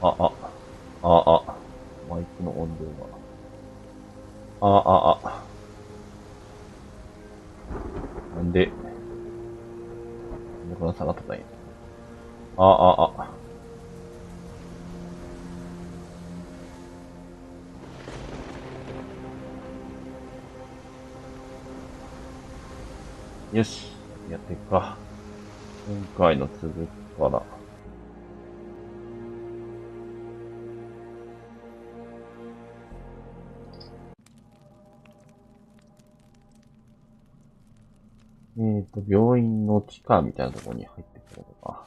マイクの音量が。なんでこんな下がったんや。よし、やっていくか。今回の続きから。病院の地下みたいなところに入ってくるのか。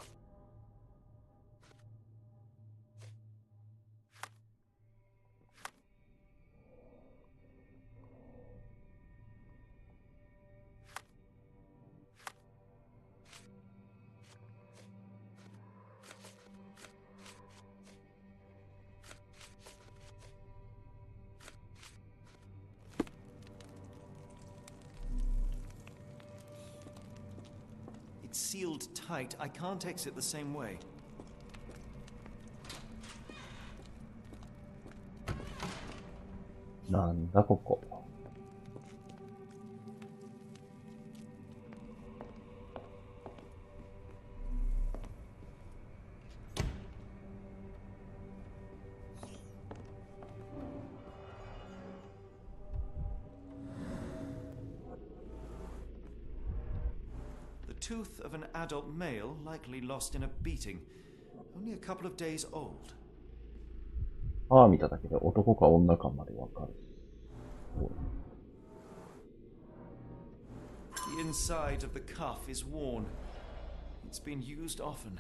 It's sealed tight. I can't exit the same way.なんだここ。The tooth of an adult male, likely lost in a beating. Only a couple of days old. 見ただけで男か女かまでわかる。The inside of the cuff is worn. It's been used often.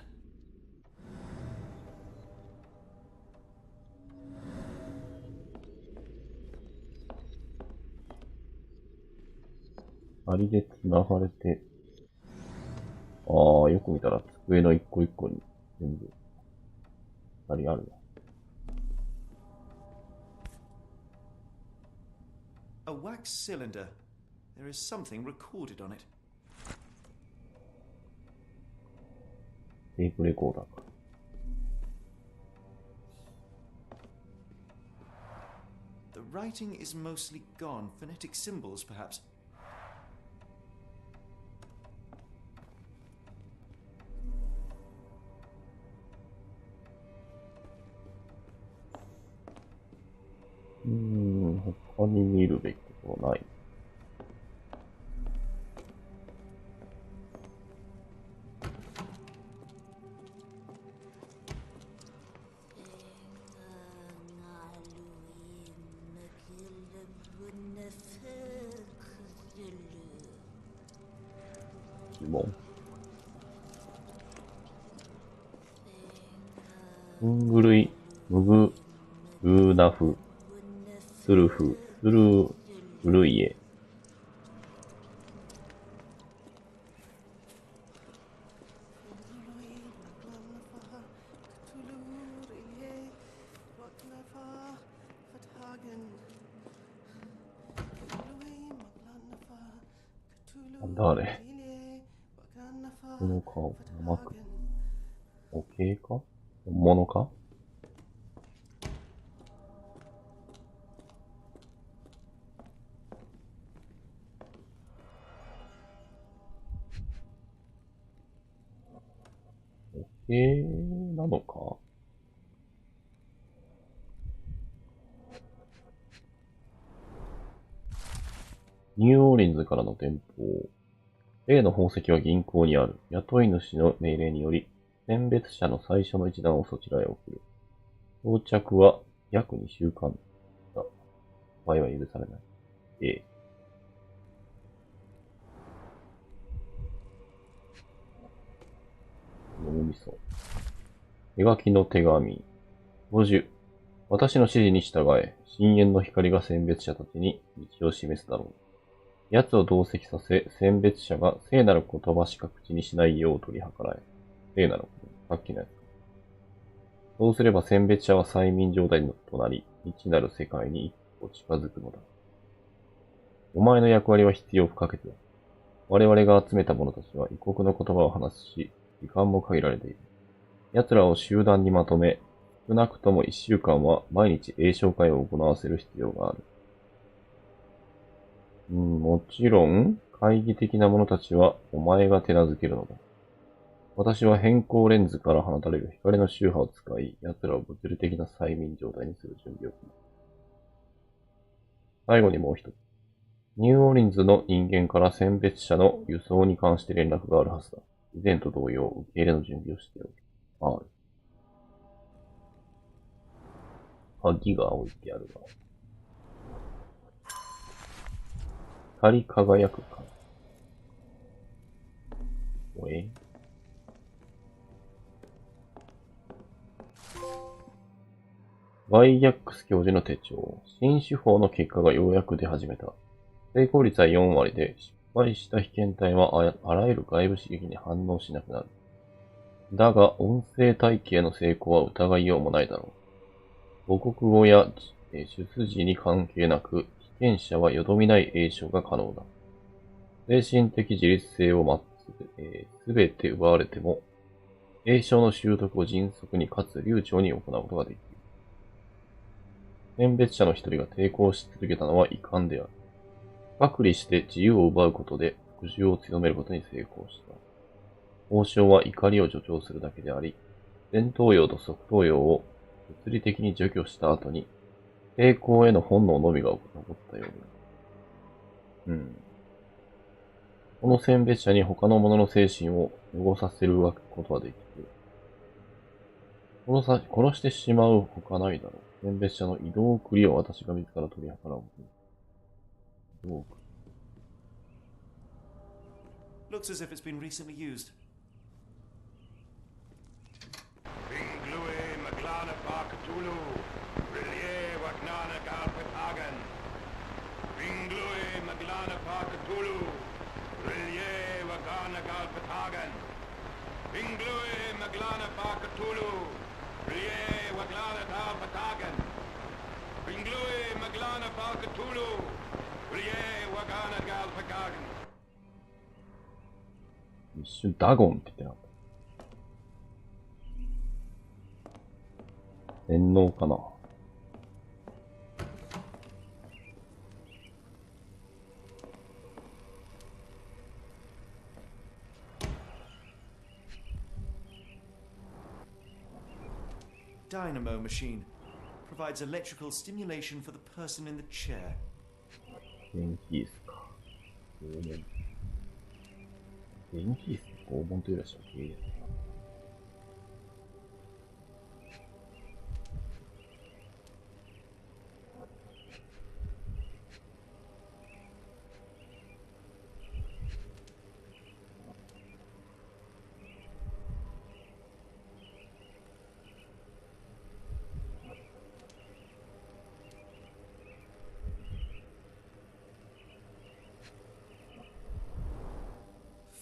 針で繋がれて、よく見たら机の一個一個に全部、針あるな。A wax cylinder. There is something recorded on it. テープレコーダーか。The writing is mostly gone. Phonetic symbols, perhaps. 他に見るべきところない。疑問。フングルイ、ムグ、ルーナフ、スルフ、スルルイエ。なんだあれ。この顔、生く。模型か本物かなのかニューオーリンズからの電報。例の宝石は銀行にある。雇い主の命令により、選別者の最初の一団をそちらへ送る。到着は約2週間だ。場合は許されない。脳みそ。手書きの手紙。50。私の指示に従え、深淵の光が選別者たちに道を示すだろう。奴を同席させ、選別者が聖なる言葉しか口にしないよう取り計らえ。聖なる言葉。さっきのやつ。そうすれば選別者は催眠状態となり、未知なる世界に一歩近づくのだ。お前の役割は必要不可欠だ。我々が集めた者たちは異国の言葉を話すし、時間も限られている。奴らを集団にまとめ、少なくとも1週間は毎日英唱会を行わせる必要がある。もちろん、懐疑的な者たちはお前が手なずけるのだ。私は変光レンズから放たれる光の周波を使い、奴らを物理的な催眠状態にする準備を行う。最後にもう一つ。ニューオーリンズの人間から選別者の輸送に関して連絡があるはずだ。以前と同様、受け入れの準備をしておく。鍵が置いてあるが。光り輝くか。ワイヤックス教授の手帳。新手法の結果がようやく出始めた。成功率は4割で、失敗した被験体はあらゆる外部刺激に反応しなくなる。だが、音声体系の成功は疑いようもないだろう。母国語や出自に関係なく、被験者はよどみない詠唱が可能だ。精神的自立性をすべて奪われても、詠唱の習得を迅速にかつ流暢に行うことができる。選別者の一人が抵抗し続けたのは遺憾である。隔離して自由を奪うことで服従を強めることに成功した。王将は怒りを助長するだけであり、前頭葉と側頭葉を物理的に除去した後に、抵抗への本能のみが残ったようだ。この選別者に他の者の精神を汚させることはできる。殺してしまうほかないだろう。選別者の移動繰りを私が自ら取り計らう。移動繰り。Looks as if it's been recently used.一瞬ダゴンって言ってなかった。洗脳かな。Dynamo machine provides electrical stimulation for the person in the chair. 電気椅子か。拷問。電気椅子拷問というらしいわけです。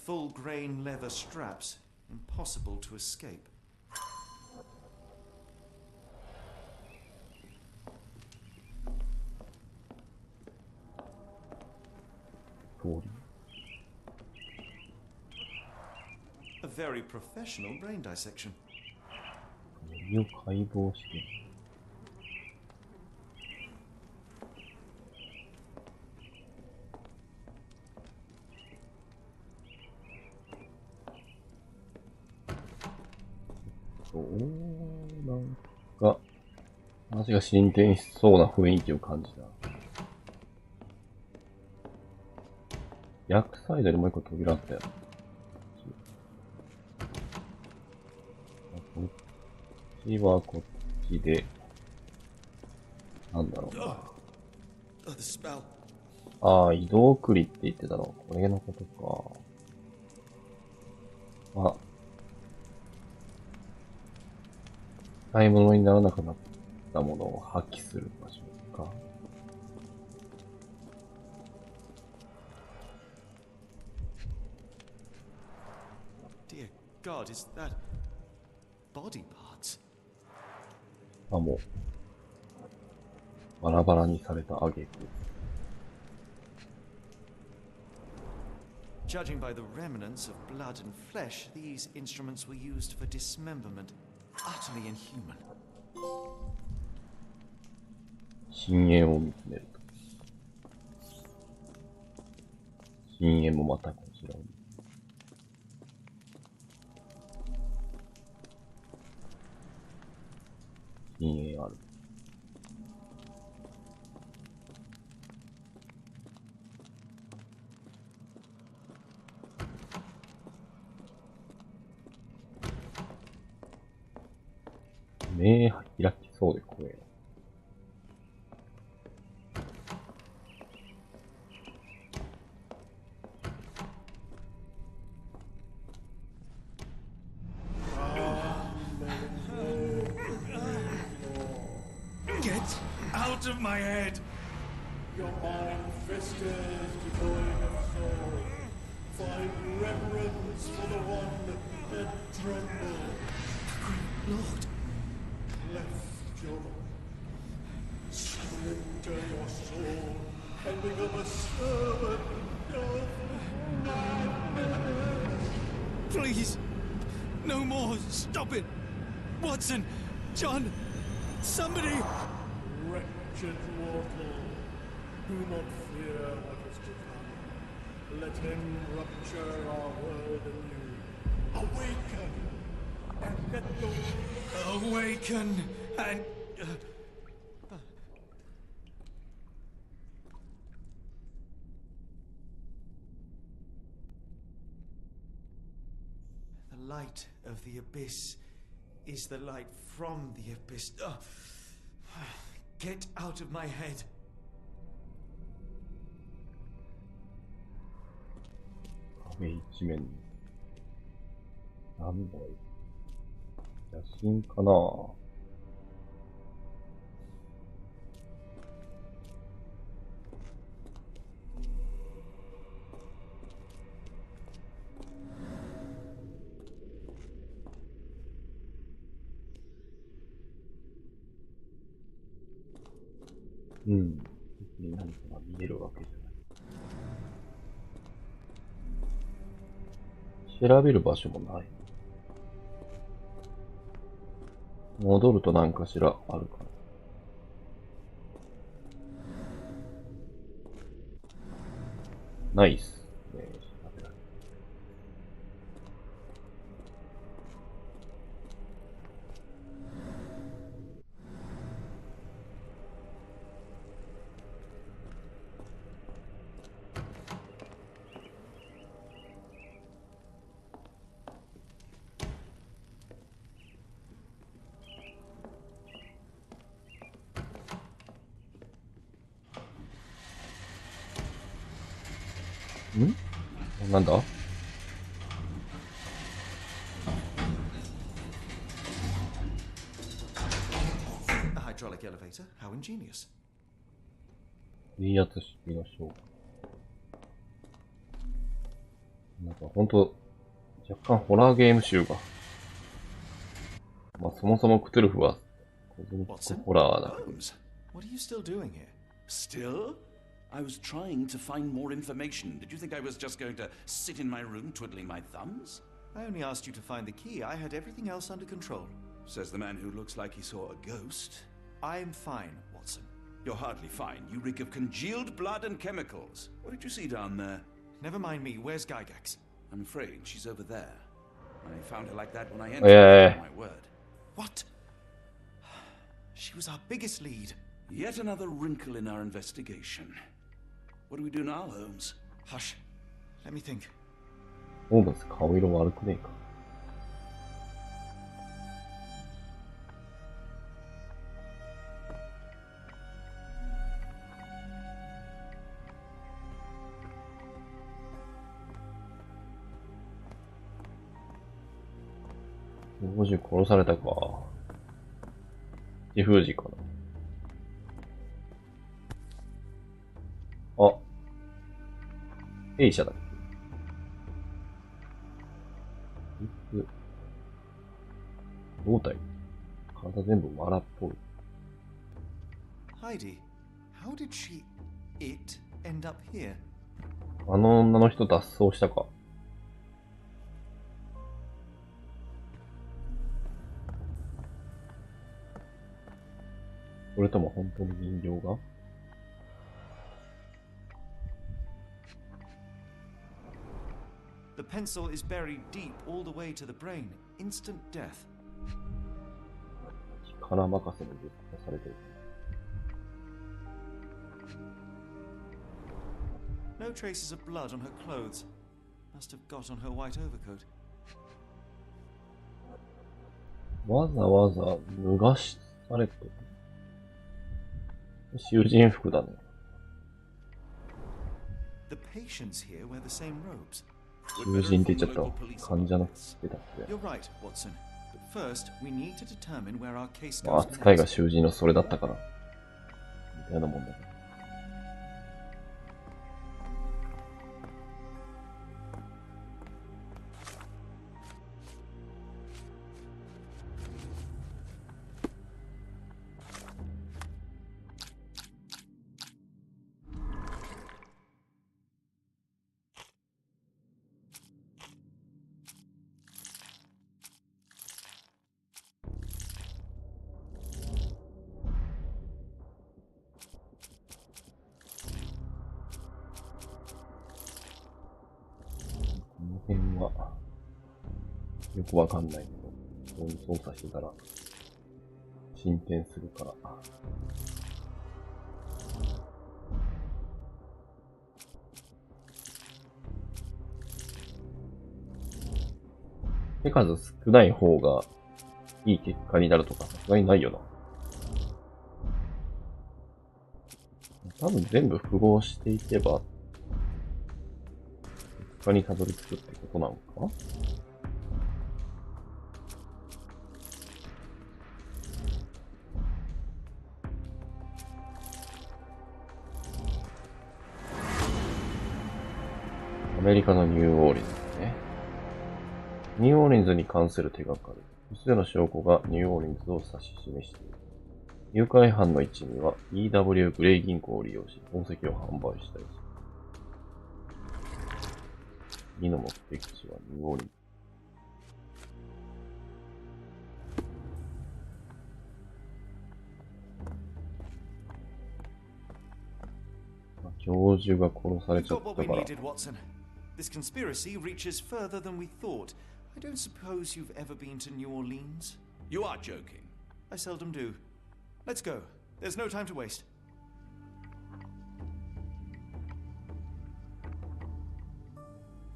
Full grain leather straps, impossible to escape. 通り。A very professional brain dissection. 指を解剖して。なんか、話が進展しそうな雰囲気を感じた。逆サイドにもう一個扉あったよ。こっちはこっちで、なんだろうな。ああ、移動送りって言ってたの。これのことか。あ、買い物にならなくなったものを破棄する場所か。Dear God, is that body parts? あ、もう、バラバラにされた挙句。Judging by the remnants of blood and flesh, these instruments were used for dismemberment. Utterly inhuman. 深淵を見つめると。深淵もまたこちらを見る。深淵ある。目開きそうで怖いな。Get out of my head! Your mind festers, devoid of soul. Find reverence for the one that trembled. Lord, Left your mind. Surrender your soul and become a servant of madness. please! No more! Stop it! Watson! John! Somebody! Wretched mortal, do not fear what is to come. Let him rupture our world anew. Awaken and let the Awaken and... The light of the abyss is the light from the abyss. Get out of my head. 壁一面に。なんだよ。写真かな。うん。別に何かが見えるわけじゃない。調べる場所もない。戻ると何かしらあるかな。ナイス。調べられる。ん？なんだ？ A hydraulic elevator? How ingenious. 水圧式の消火。なんかほんと、若干ホラーゲーム集が。まあそもそもクトゥルフはコズミックホラーだけど。Holmes, what are you still doing here? Still? I was trying to find more information. Did you think I was just going to sit in my room twiddling my thumbs? I only asked you to find the key. I had everything else under control. Says the man who looks like he saw a ghost. I'm fine, Watson. You're hardly fine. You reek of congealed blood and chemicals. What did you see down there? Never mind me. Where's Gygax? I'm afraid she's over there. I found her like that when I Yeah. entered. My word. What? She was our biggest lead. Yet another wrinkle in our investigation. What do we do now, Holmes? Hush. Let me think. ホームズ顔色悪くねえか。50殺されたか。自封じかな。あ。弊社だっけ？胴体。体全部藁っぽい。Heidi, how did it end up here? あの女の人脱走したか。それとも本当に人形が？ The pencil is buried deep all the way to the brain. Instant death. 力任せにぶっ刺されてる。No traces of blood on her clothes. Must have got on her white overcoat. わざわざ脱がしされてる。囚人服だね。The patients here wear the same robes. 囚人って言っちゃったわ。患者の服着てたって。You're right, Watson. But first, we need to determine where our case まあ、 goes 扱いが next. 囚人のそれだったから。みたいなもんだね。この辺は、よくわかんないけど、こういう操作してたら、進展するから。手数少ない方がいい結果になるとか、さすがにないよな。多分全部符合していけば、結果にたどり着くってことなのか？アメリカのニューオーリンズね。ニューオーリンズに関する手がかり。複数の証拠がニューオーリンズを指し示している。誘拐犯の一味は EW グレイ銀行を利用し、宝石を販売したりする。次の目的地はニューオーリンズ。教授が殺され We've ちゃ got っ what た we から。 needed, Watson. This conspiracy reaches further than we thought. I don't suppose you've ever been to New Orleans? You are joking. I seldom do. Let's go. There's no time to waste.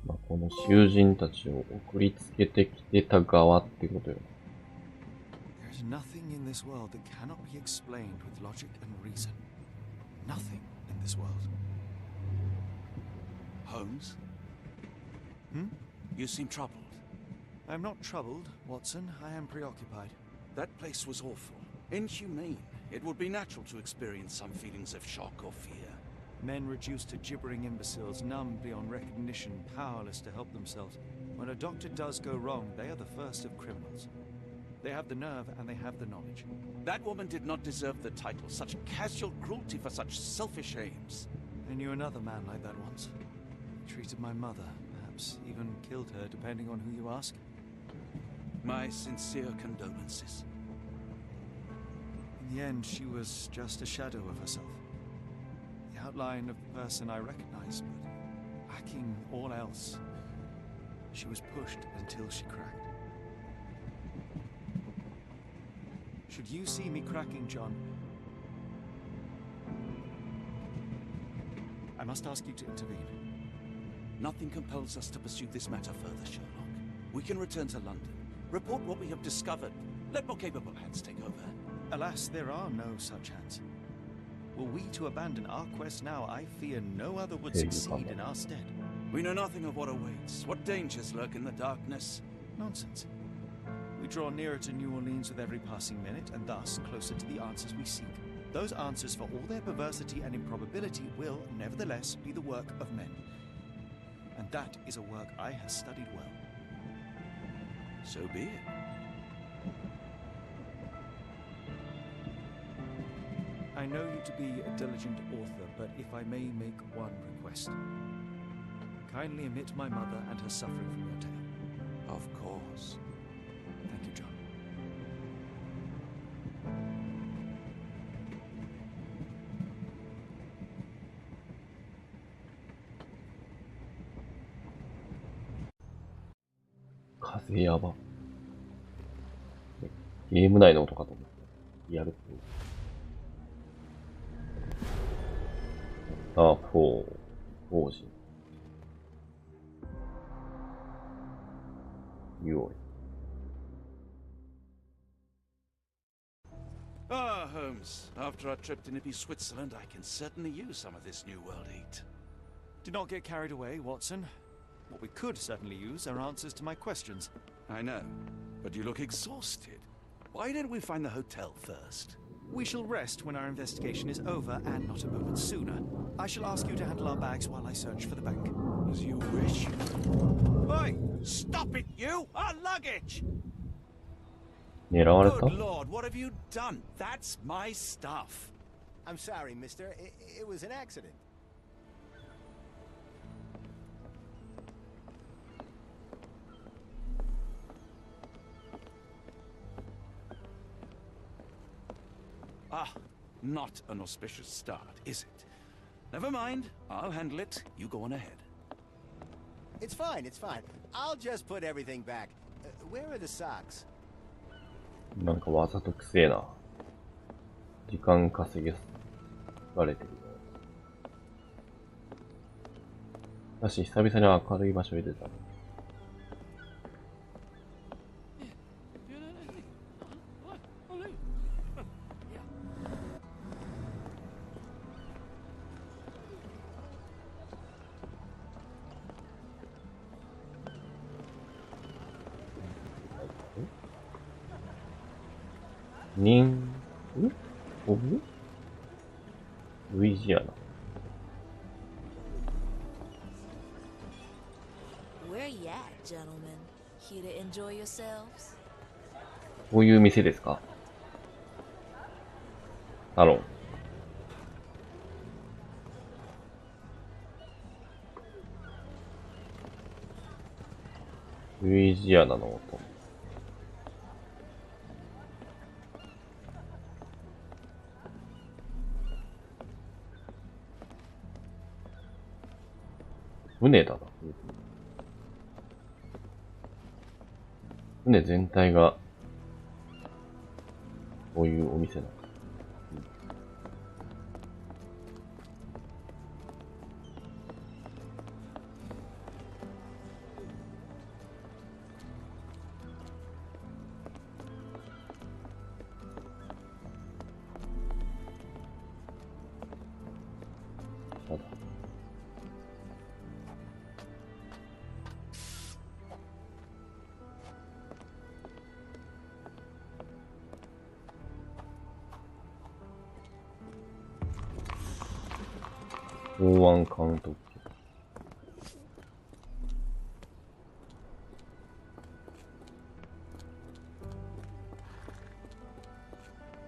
まあ、この囚人たちを送りつけてきてた側ってことよ。There's nothing in this world that cannot be explained with logic and reason. Nothing in this world. Holmes? Hmm? You seem troubled. I'm not troubled, Watson. I am preoccupied. That place was awful. Inhumane. It would be natural to experience some feelings of shock or fear. Men reduced to gibbering imbeciles, numb beyond recognition, powerless to help themselves. When a doctor does go wrong, they are the first of criminals. They have the nerve and they have the knowledge. That woman did not deserve the title. Such casual cruelty for such selfish aims. I knew another man like that once. He treated my mother, perhaps even killed her, depending on who you ask. My sincere condolences. In the end, she was just a shadow of herself. The outline of the person I recognized, but lacking all else. She was pushed until she cracked. Should you see me cracking, John, I must ask you to intervene. Nothing compels us to pursue this matter further, Sherlock. We can return to London, report what we have discovered. Let more capable hands take over. Alas, there are no such hands. Were we to abandon our quest now, I fear no other would succeed in our stead. We know nothing of what awaits, what dangers lurk in the darkness. Nonsense. We draw nearer to New Orleans with every passing minute, and thus closer to the answers we seek. Those answers, for all their perversity and improbability, will, nevertheless, be the work of men. And that is a work I have studied well. So be it. I know you to be a diligent author, but if I may make one request. Kindly omit my mother and her suffering from your tale. Of course. Thank you, John. やば。ゲーム内の音かと思って。リアルっぽい。4、王子。You Ah, Holmes. After our trip to nippy Switzerland, I can certainly use some of this New World heat. Do not get carried away, Watson. What we could certainly use are answers to my questions. I know, but you look exhausted. Why don't we find the hotel first? We shall rest when our investigation is over, and not a moment sooner. I shall ask you to handle our bags while I search for the bank. As you wish. Oi! Stop it, you! Our luggage! 狙われた Good Lord, what have you done? That's my stuff. I'm sorry, mister. It was an accident. Ah, not an auspicious start, is it? Never mind. I'll handle it. You go on ahead. It's fine, it's fine. I'll just put everything back. Where are the socks? なんかわざとくせえな。時間稼げられてるよ。だし、久々に明るい場所に出た。オブルイジアナ。Where you at, gentlemen? Here to enjoy yourselves? こういう店ですか？サロン。ルイジアナの音。船だな。船全体が、こういうお店なの。ただ公安監督。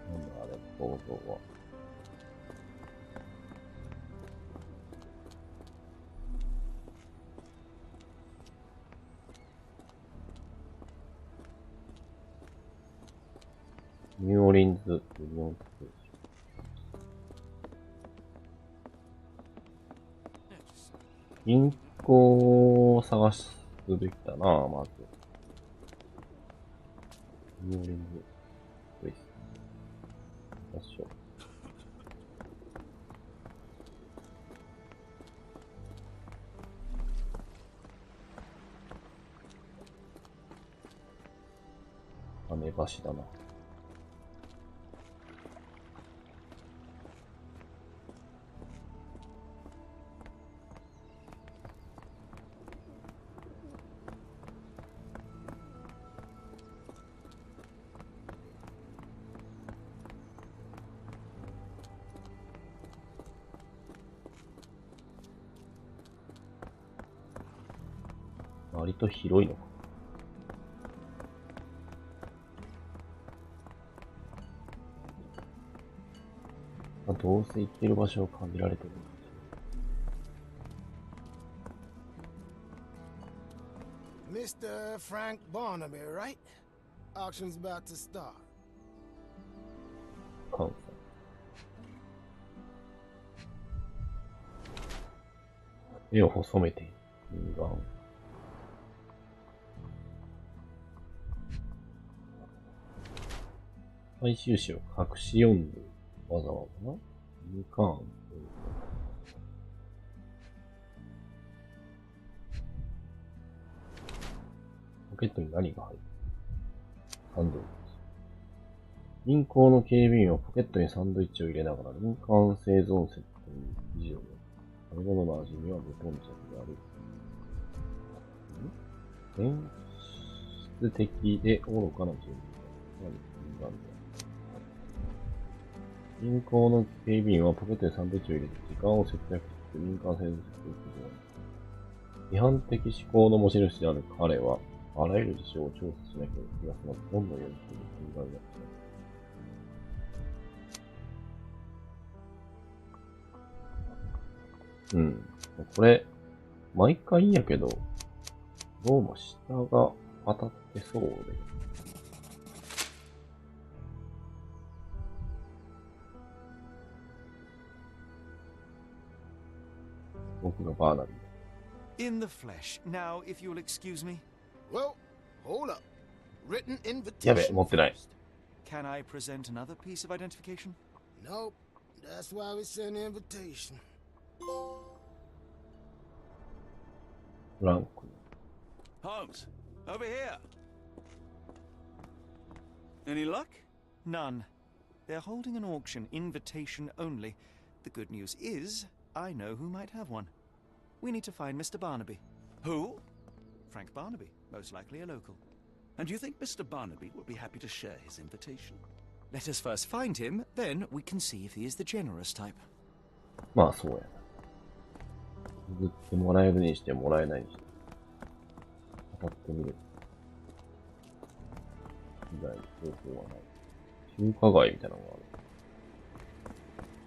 なんだあれ、構造は。ニューオーリンズ・ユニオンステーション。銀行を探すべきだな、まず。ニューオーリンズ・プレイス。場所。雨橋だな。割と広いのか。まあ、どうせ行ってる場所を限られてるんだ。Mr. Frank Barnaby, right? Auction's about to start. 関西。目を細めている。右側。最終詞を隠し読んでわざわざな無関。ポケットに何が入る？サンドイッチ。銀行の警備員はポケットにサンドイッチを入れながら民間生存セットに生地を食べ物の味には無頓着である。変質的で愚かな人物だ。銀行の警備員はポケットにサンドイッチを入れて時間を節約して民間生存セットを批判的思考の持ち主である彼は、あらゆる事象を調査しなければ気が済まず、どんどんよりする存在になってしまう。うん。これ、毎回やけど、どうも下が当たってそうで。僕がバーナビー。In the flesh. Now, if you'll excuse me. Well, hold up. Written やべ、 invitation. 持ってない。 Can I present another piece of identification? Nope. That's why we send the invitation. フランク。Holmes, over here. Any luck? None. They're holding an auction, invitation only. The good news is, I know who might have one. We need to find Mr. Barnaby. Who? Frank Barnaby, most likely a local. And you think Mr. Barnaby will be happy to share his invitation? Let us first find him, then we can see if he is the generous type. まあそうやな。譲ってもらえるにしてもらえないにして。当たってみる。以外方法はない。中華街みたいなのが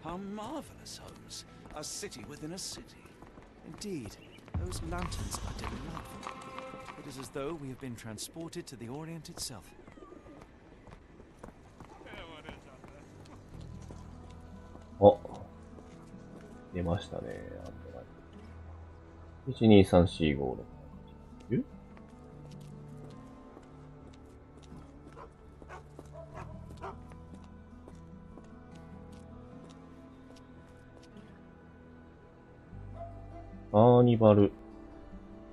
ある。 How marvelous, Holmes. A city within a city. Indeed, those lanterns are delightful. It is as though we have been transported to the Orient itself. あ、出ましたね。1234567。カーニバル、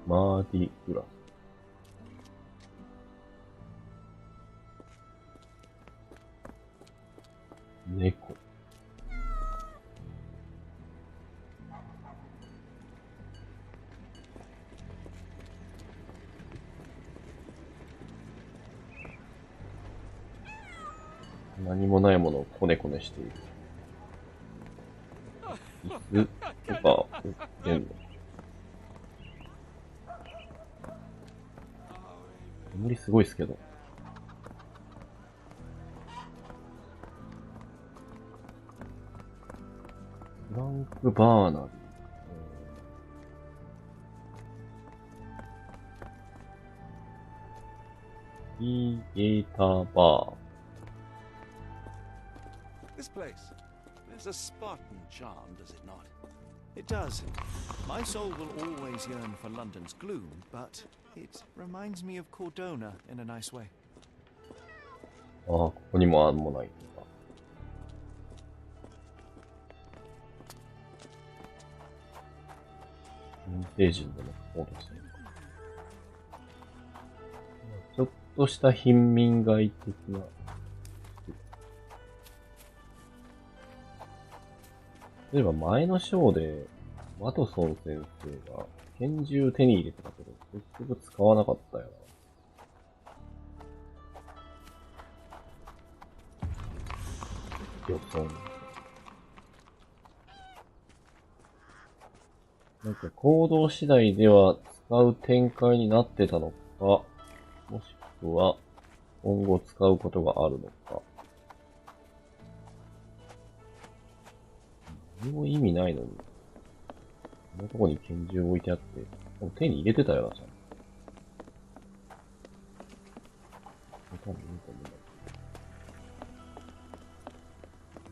マーディグラス。猫。何もないものをコネコネしている。椅子とか売ってんの？煙すごいっすけど。フランク・バーナビー。イーゲーターバー。This place. There's a Spartan charm, does it not? It does. My soul will always yearn for London's gloom, but it reminds me of Cordona in a nice way. ああ、ここにもアンモナイトが。民生人でも書こうとしてるのか。ちょっとした貧民街的な。例えば前の章で、ワトソン先生が拳銃手に入れてたけど、結局使わなかったよな。予想。なんか行動次第では使う展開になってたのか、もしくは今後使うことがあるのか。何も意味ないのに。このとこに拳銃置いてあって、でも手に入れてたよな、ちゃんと。多分いいと思うんだけど。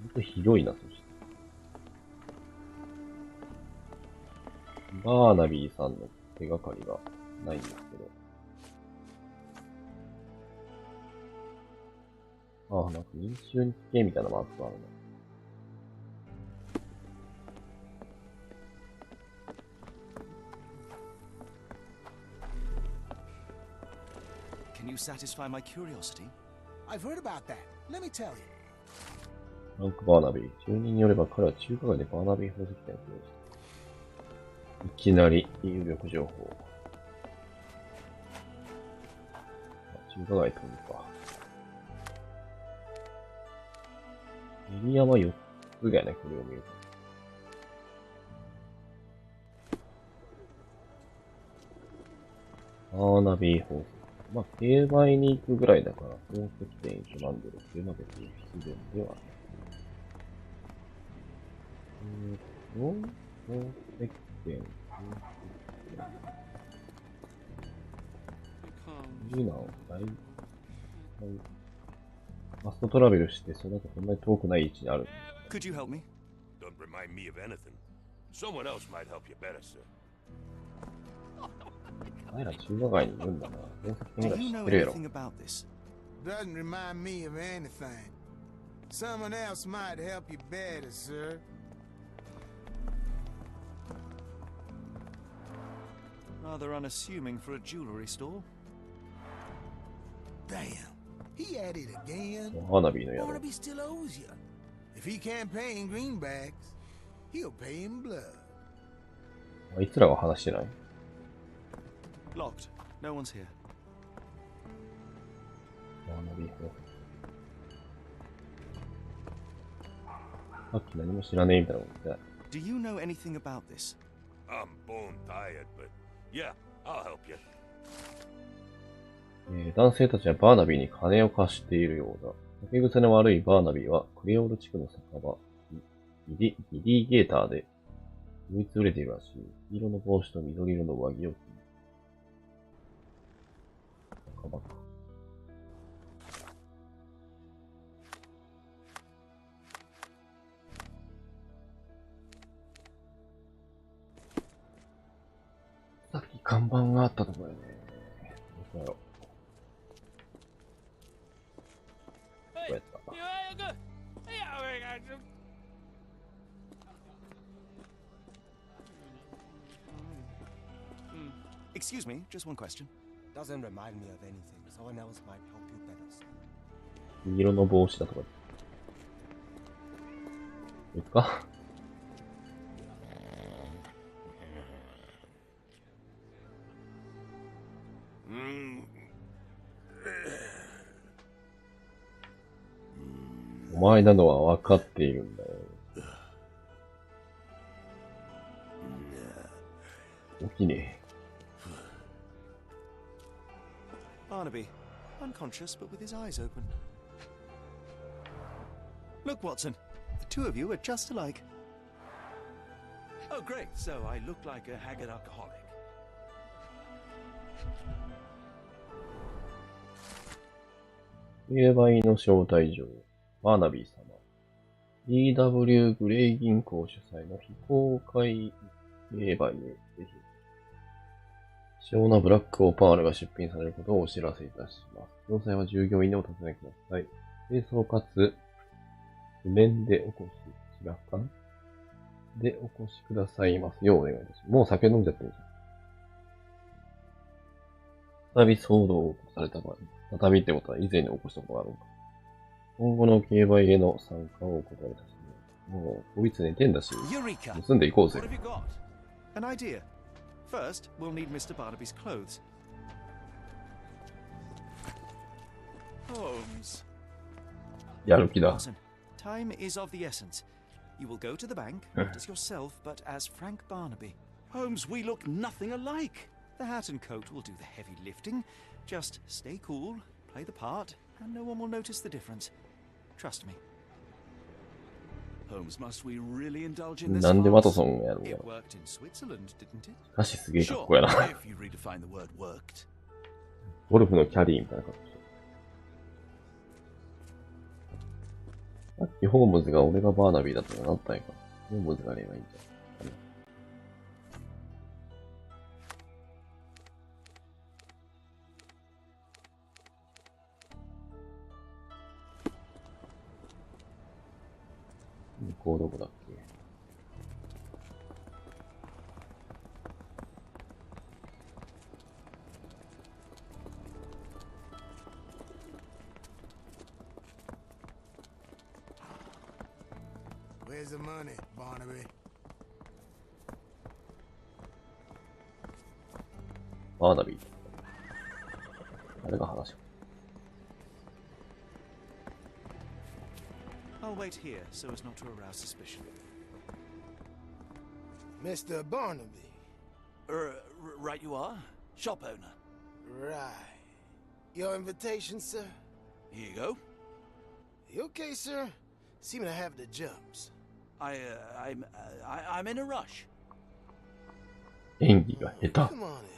ほんと広いな、そして。バーナビーさんの手がかりがないんですけど。ああ、なんか認知症に危険みたいなマークがあるね。Can you satisfy my curiosity? I've heard about that. Let me tell you. フランク・バーナビー。住人によれば彼は中華街でバーナビー宝石店を経営した。いきなり有力情報。中華街飛ぶか。エリアは4つだよね、これを見ると。バーナビー宝石。まあ、競売に行くぐらいだから、宝石店一緒なんで、それまで不自然ではない。宝石店、いいな、大体、ファストトラベルして、それだとそんなに遠くない位置にある。Could you help me? Don't remind me of anything. Someone else might help you better, sir. お前ら中華街にいるんだな。宝石店 Do ぐらい you 知っ know てるやろ。 anything about this? Doesn't remind me of anything. Someone else might help you better, sir. Rather unassuming for a jewelry store. Damn. He at it again. 花火の野郎。 Barnaby still owes you. If he can't pay in greenbacks, he'll pay in blood. あいつらが話してない。 Locked. No one's here. 花火宝石。さっき何も知らねえみたいなこと言ってない。 Do you know anything about this? I'm bone tired, but yeah, I'll help you. 男性たちはバーナビーに金を貸しているようだ。酒癖の悪いバーナビーはクレオール地区の酒場、ギリゲーターで唯一売れているらしい。黄色の帽子と緑色の上着を着る。酒場か。さっき看板があったところやね。どこやろ。こうやった。Excuse me, just one question. Doesn't remind me of anything. Someone else might help you better, sir. 黄色の帽子だとか。こいつか。お前なのは分かっているんだよ。起きねえ。 Barnaby, unconscious but with his eyes open. Look, Watson, the two of you are just alike. Oh, great. So I look like a haggard alcoholic. 競売の招待状。バーナビー様。EW グレイ銀行主催の非公開競売へぜひ。希少なブラックオパールが出品されることをお知らせいたします。詳細は従業員でお尋ねください。清掃かつ、譜面でお越し、白缶でお越しくださいますようお願いいたします。もう酒飲んじゃってるじゃん。再び騒動を起こされた場合、再びってことは以前に起こしたことがあるのか。今後の競売への参加をお答えいたします。もう、こいつ寝てんだし、 Eureka! 盗んでいこうぜ What。have you got? An idea. First, we'll need Mr. Barnaby's clothes. Holmes. やる気だ。 Watson, time is of the essence. You will go to the bank, not as yourself, but as Frank Barnaby. Holmes, we look nothing alike. The hat and coat will do the heavy lifting. Just stay cool, play the part, and no one will notice the difference. Trust me. Holmes, must we really indulge in this? なんでワトソンがやるんだ It ろ worked in Switzerland, didn't it? う。しかしすげえかっ Sure, こやな。 if you redefine the word worked. ゴルフのキャディーみたいな格好してる。さっきホームズが俺がバーナビーだとなったんやから。ホームズがやればいいんじゃん。向こうどこだっけ？ Where's the money, Barnaby? バーナビー。誰が話を。I'll wait here so as not to arouse suspicion. Mr. Barnaby. Right you are. Shop owner. Right. Your invitation, sir? Here you go. You okay, sir? Seem to have the jumps. I'm in a rush. 演技が下手。 Come on in.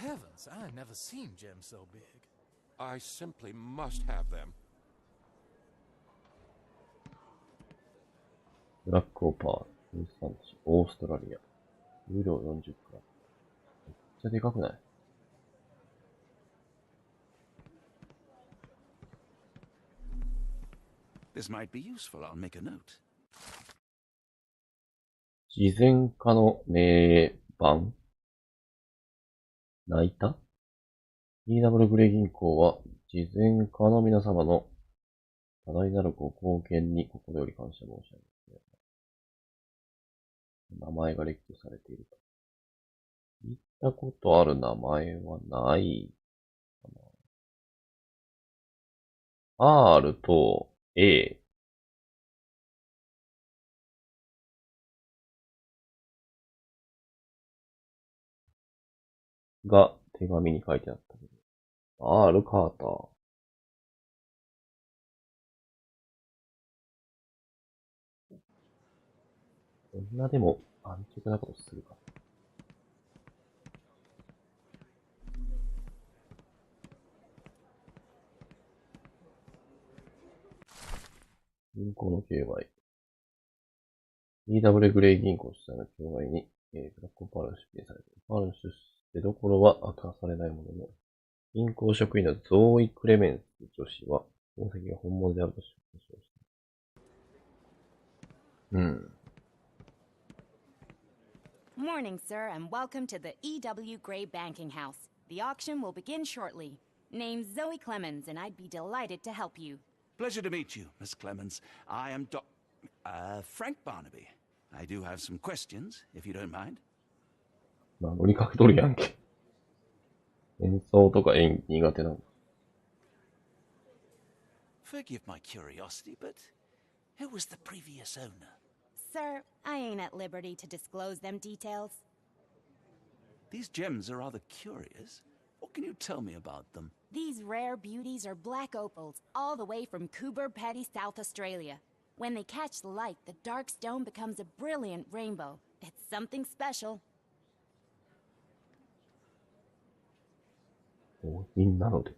Heavens, I never seen gems so big. I simply must have them. ブラックオパー、生産地、オーストラリア。有料40くらい。めっちゃでかくない？ This might be useful. I'll make a note. 慈善家の名盤泣いた？ EW グレー銀行は、慈善家の皆様の多大なるご貢献に心より感謝申し上げます。名前が列挙されていると。聞いたことある名前はないかな。R と A。が手紙に書いてあったけど。R カーター。こんなでも安直なことするか。銀行の競売。EW グレー銀行主催の競売に、ブラックパールが出品されている。パールの出所は明かされないものの、銀行職員のゾーイ・クレメンス女子は、宝石が本物であると主張した。Morning, sir, and welcome to the E.W. Gray Banking House. The auction will begin shortly. Name's Zoe Clemens, and I'd be delighted to help you. Pleasure to meet you, Miss Clemens. I am Frank Barnaby. I do have some questions, if you don't mind. 名乗りかけとるやんけ。演奏とか演技苦手なの。Forgive my curiosity, but who was the previous owner? Sir, I ain't at liberty to disclose them details. These gems are rather curious. What can you tell me about them? These rare beauties are black opals, all the way from Coober Pedy, South Australia. When they catch the light, the dark stone becomes a brilliant rainbow. It's something special. 盗品なので。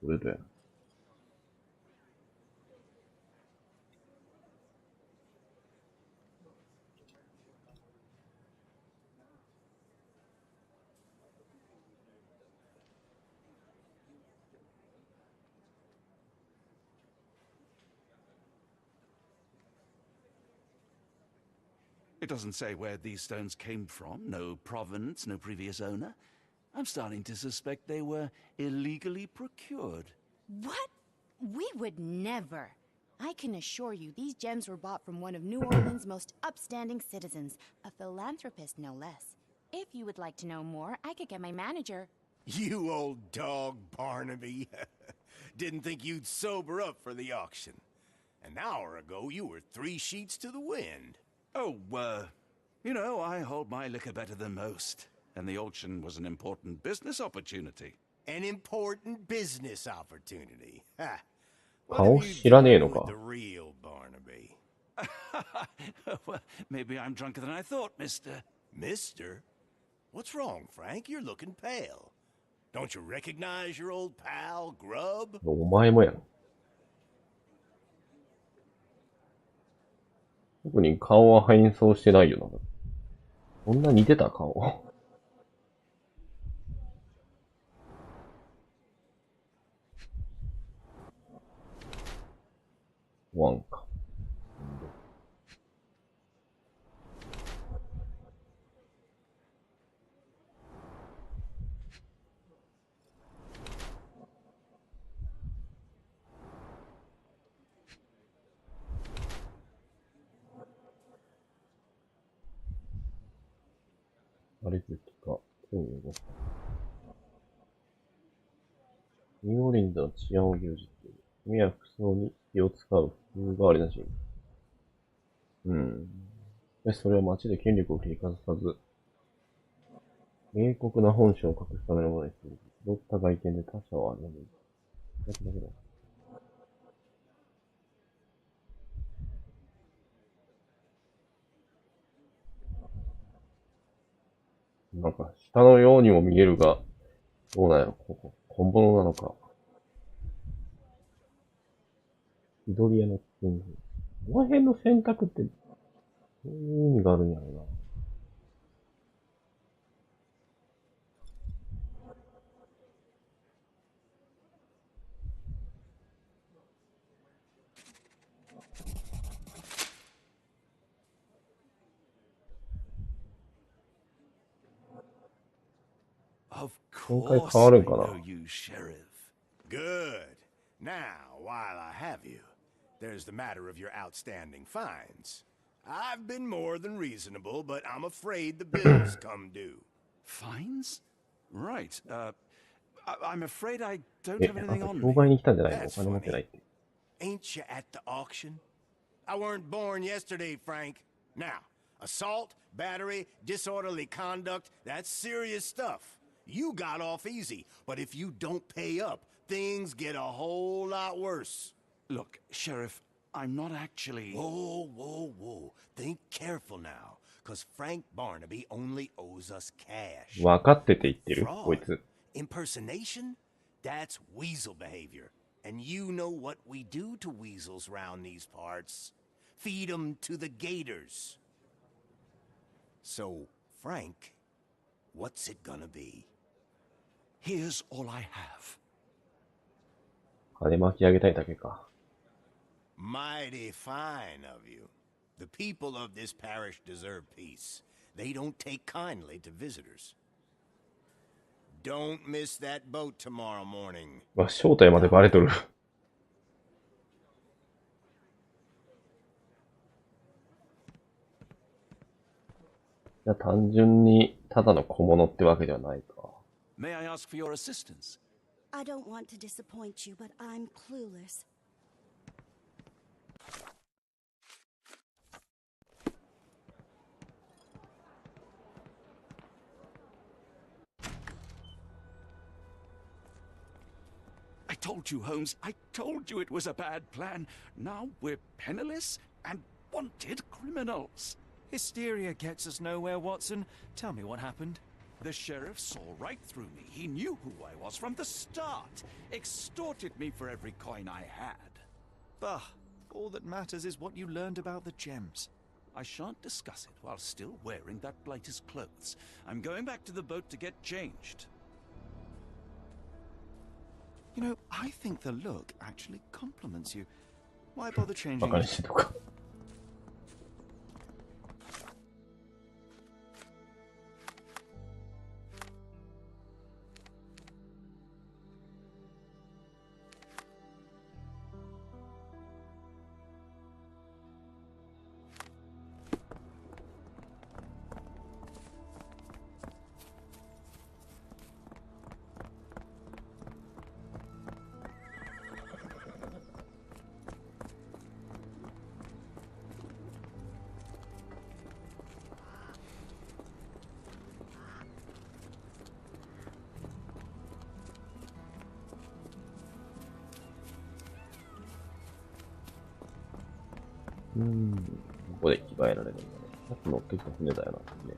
それで。It doesn't say where these stones came from. No provenance, no previous owner. I'm starting to suspect they were illegally procured. What? We would never. I can assure you these gems were bought from one of New Orleans' most upstanding citizens, a philanthropist no less. If you would like to know more, I could get my manager. You old dog, Barnaby. Didn't think you'd sober up for the auction. An hour ago, you were 3 sheets to the wind. Oh, you know, I hold my liquor better than most. And the auction was an important business opportunity. An important business opportunity. Ha. What 顔 have you 知らねえ done の with か。 the real Barnaby? Well, maybe I'm drunker than I thought, mister. Mister? What's wrong, Frank? You're looking pale. Don't you recognize your old pal, Grub? お前もやん。特に顔は変装してないよな。こんな似てた顔。ワンか。あれ好きか。ニューオーリンズの治安を牛耳っている。君は服装に気を使う風変わりな人。しかしそれは街で権力を振りかざさず、明確な本性を隠すためのものにする。気取った外見で他者は眠い。だけだ。なんか、下のようにも見えるが、どうなんやろ、ここ。本物なのか。緑屋のツン。この辺の選択って、どういう意味があるんやろうな。Of 今回 course 変わるん I かな。 know you, Sheriff. Good. Now, while I have you, there's the matter of your outstanding fines. I've been more than reasonable, but I'm afraid the bills come due. Fines? Right. I'm afraid I don't え、have あ anything と on 競 me. 売に来たんじゃないの？お That's 金持ってない funny. って。Ain't you at the auction? I weren't born yesterday, Frank. Now, assault, battery, disorderly conduct, that's serious stuff. You got off easy, but if you don't pay up, things get a whole lot worse. Look, Sheriff, I'm not actually... Whoa, whoa, whoa. Think careful now, because Frank Barnaby only owes us cash. 分かってて言ってるこい Fraud, つ。 impersonation, that's weasel behavior. And you know what we do to weasels round these parts. Feed them to the gators. So, Frank, what's it gonna be? Here's all I have. 金巻き上げたいだけか。Mighty fine of you. The people of this parish deserve peace. They don't take kindly to visitors. Don't miss that boat tomorrow morning. わ、正体までバレとる。いや、単純にただの小物ってわけではないか。May I ask for your assistance? I don't want to disappoint you, but I'm clueless. I told you, Holmes. I told you it was a bad plan. Now we're penniless and wanted criminals. Hysteria gets us nowhere, Watson. Tell me what happened. The sheriff saw right through me. He knew who I was from the start. Extorted me for every coin I had. Bah, all that matters is what you learned about the gems. I shan't discuss it while still wearing that blighter's clothes. I'm going back to the boat to get changed. You know, I think the look actually compliments you. Why bother バ changing カに it? してとか。ここで着替えられるんだね。さっき乗ってきた船だよな、ね。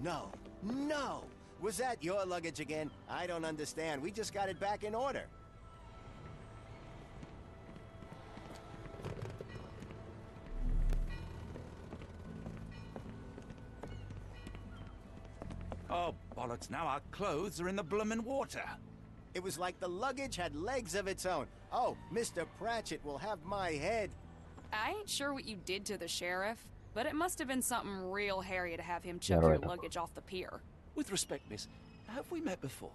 No, no! Was that your luggage again? I don't understand. We just got it back in order. Oh, bollocks, now our clothes are in the bloomin' water. It was like the luggage had legs of its own. Oh, Mr. Pratchett will have my head. I ain't sure what you did to the sheriff, but it must have been something real hairy to have him chuck your luggage off the pier. With respect, miss, have we met before?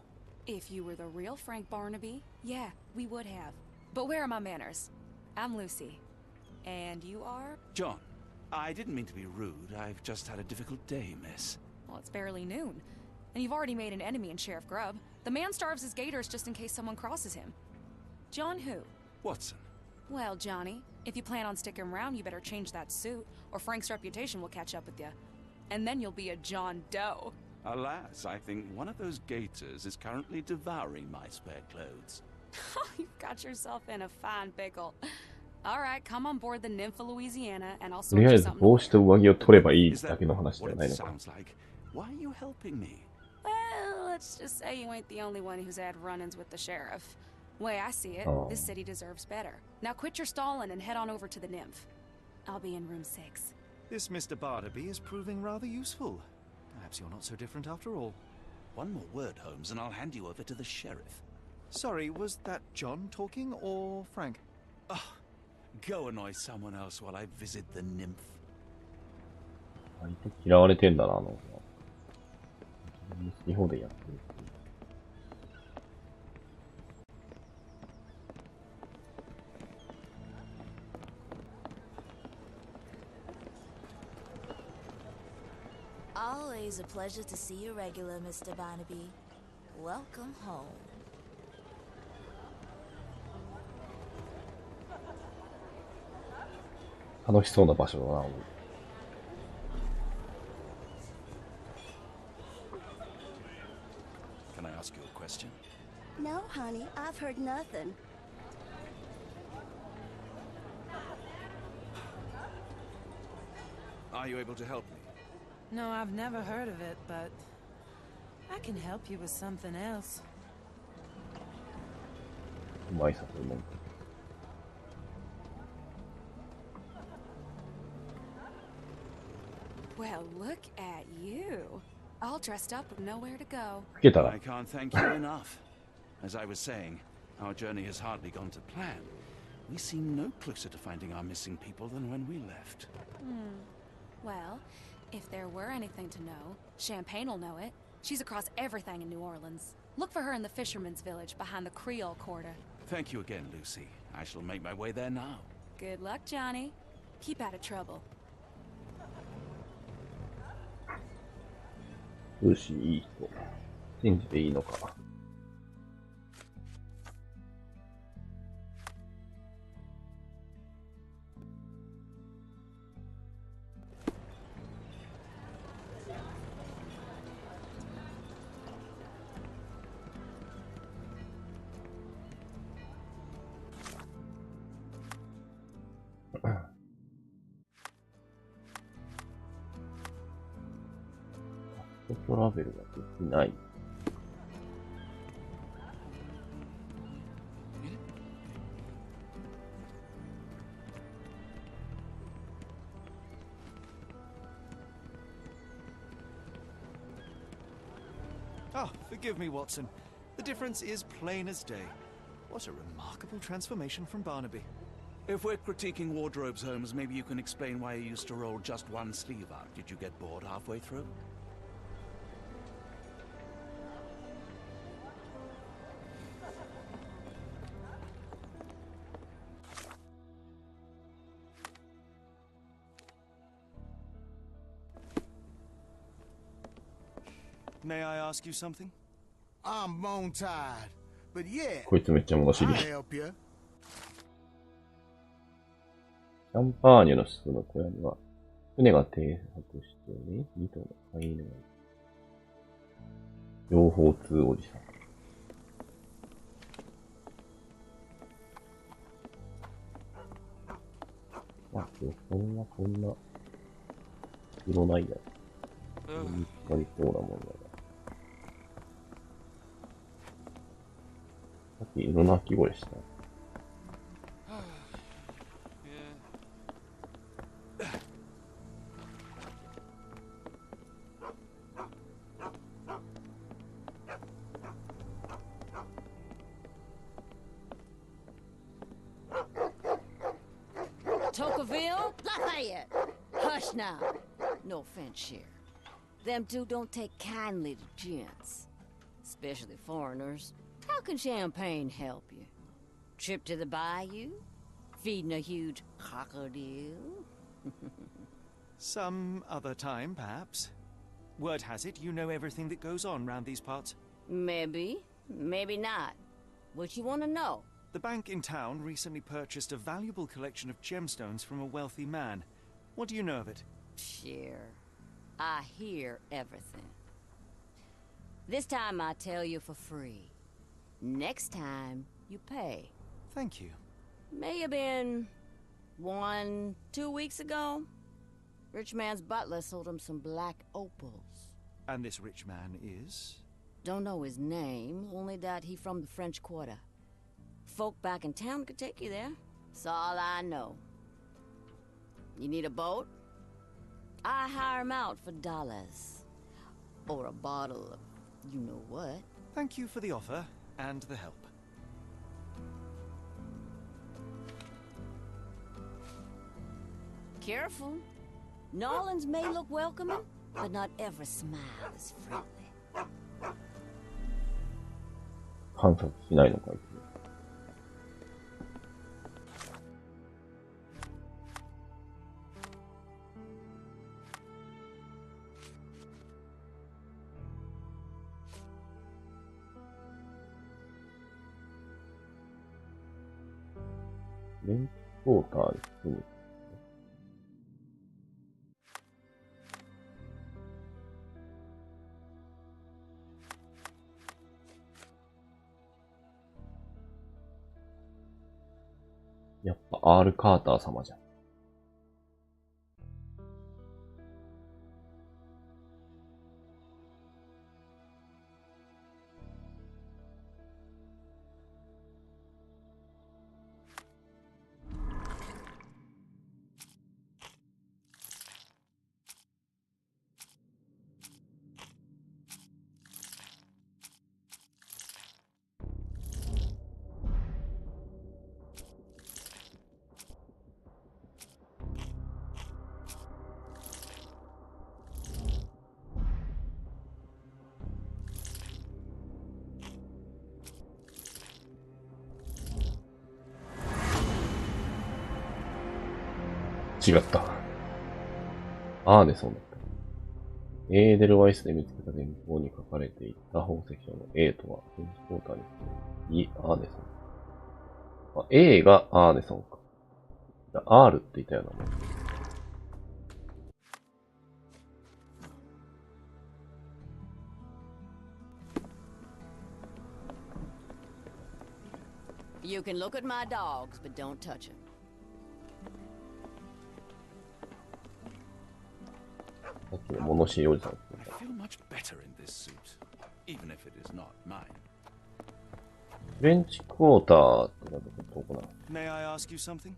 If you were the real Frank Barnaby, yeah, we would have. But where are my manners? I'm Lucy. And you are? John. I didn't mean to be rude. I've just had a difficult day, miss. Well, it's barely noon. And you've already made an enemy in Sheriff Grubb. The man starves his gators just in case someone crosses him. John who? Watson. Well, Johnny, if you plan on sticking around, you better change that suit, or Frank's reputation will catch up with you. And then you'll be a John Doe. Alas, I think one of those gators is currently devouring my spare clothes. You've got yourself in a fine pickle. All right, come on board the Nymph of Louisiana, and I'll とり sort あ you えず something. 帽子と上着を取ればいい Is だ that けの話で what は it ないのか。 sounds like? Why are you helping me? Well, let's just say you ain't the only one who's had run-ins with the sheriff. Way I see it, Oh. this city deserves better. Now quit your stalling and head on over to the Nymph. I'll be in room 6. This Mr. Barnaby is proving rather useful. Perhaps you're not so different after all. One more word, Holmes, and I'll hand you over to the sheriff. Sorry, was that John talking or Frank? Oh, go annoy someone else while I visit the nymph. 相手嫌われてんだな、好き放題やってる。Always a pleasure to see you regular, Mr. Barnaby. Welcome home. 楽しそうな場所だな。Can I ask you a question? No, honey, I've heard nothing. Are you able to help me? No, I've never heard of it, but I can help you with something else. うまいさと思う。Well, look at you. All dressed up with nowhere to go. 老けたら I can't thank you enough. As I was saying, our journey has hardly gone to plan. We seem no closer to finding our missing people than when we left. Well, if there were anything to know, Champagne'll know it. She's across everything in New Orleans. Look for her in the fisherman's village behind the Creole Quarter. Thank you again, Lucy. I shall make my way there now. Good luck, Johnny. Keep out of trouble. ルーシーいい人。信じていいのか。トラベルができない。Ah, forgive me, Watson. The difference is plain as day. What a remarkable transformation from Barnaby. If we're critiquing wardrobes, Holmes, maybe you can explain why you used to roll just one sleeve up. Did you get bored halfway through? May I ask you something? I'm bone tired, but yeah, こいつめっちゃ物知り。 I'll シ help you. ャンパーニュの宿の小屋には、船が停泊しており、2頭の飼い犬がいる。情報通おじさん。まあ、今日そんな、色ないやつ。見つかりそうなもんだな。さっき犬の鳴き声した。Tocqueville? Lafayette! Hush now. No offense, Sheriff. Them two don't take kindly to gents. Especially foreigners. How can champagne help you? Trip to the bayou? Feeding a huge crocodile? Some other time, perhaps. Word has it, you know everything that goes on round these parts. Maybe. Maybe not. What you want to know? The bank in town recently purchased a valuable collection of gemstones from a wealthy man. What do you know of it? Sure. I hear everything. This time I tell you for free. Next time, you pay. Thank you. May have been 1, 2 weeks ago. Rich man's butler sold him some black opals. And this rich man is? Don't know his name, only that he from the French Quarter. Folk back in town could take you there. That's all I know. You need a boat? I hire him out for dollars. Or a bottle of you-know-what. Thank you for the offer and the help. Careful. Norlands may look welcoming, but not every smile is friendly. 観察しないのかい。レンチクォーターに住む。やっぱ R カーター様じゃん。違った。アーネソンだった。エーデルワイスで見つけた前方に書かれていた本石書の A とは、フレンチクォーターに住む。い、アーネソン。あ、A がアーネソンか。R って言ったようなもん。You can look at my dogs, but don't touch them. さっきの物知りおじさん。I feel much better in this suit, even if it is not mine. フレンチクォーターってなんだどこなの？ May I ask you something?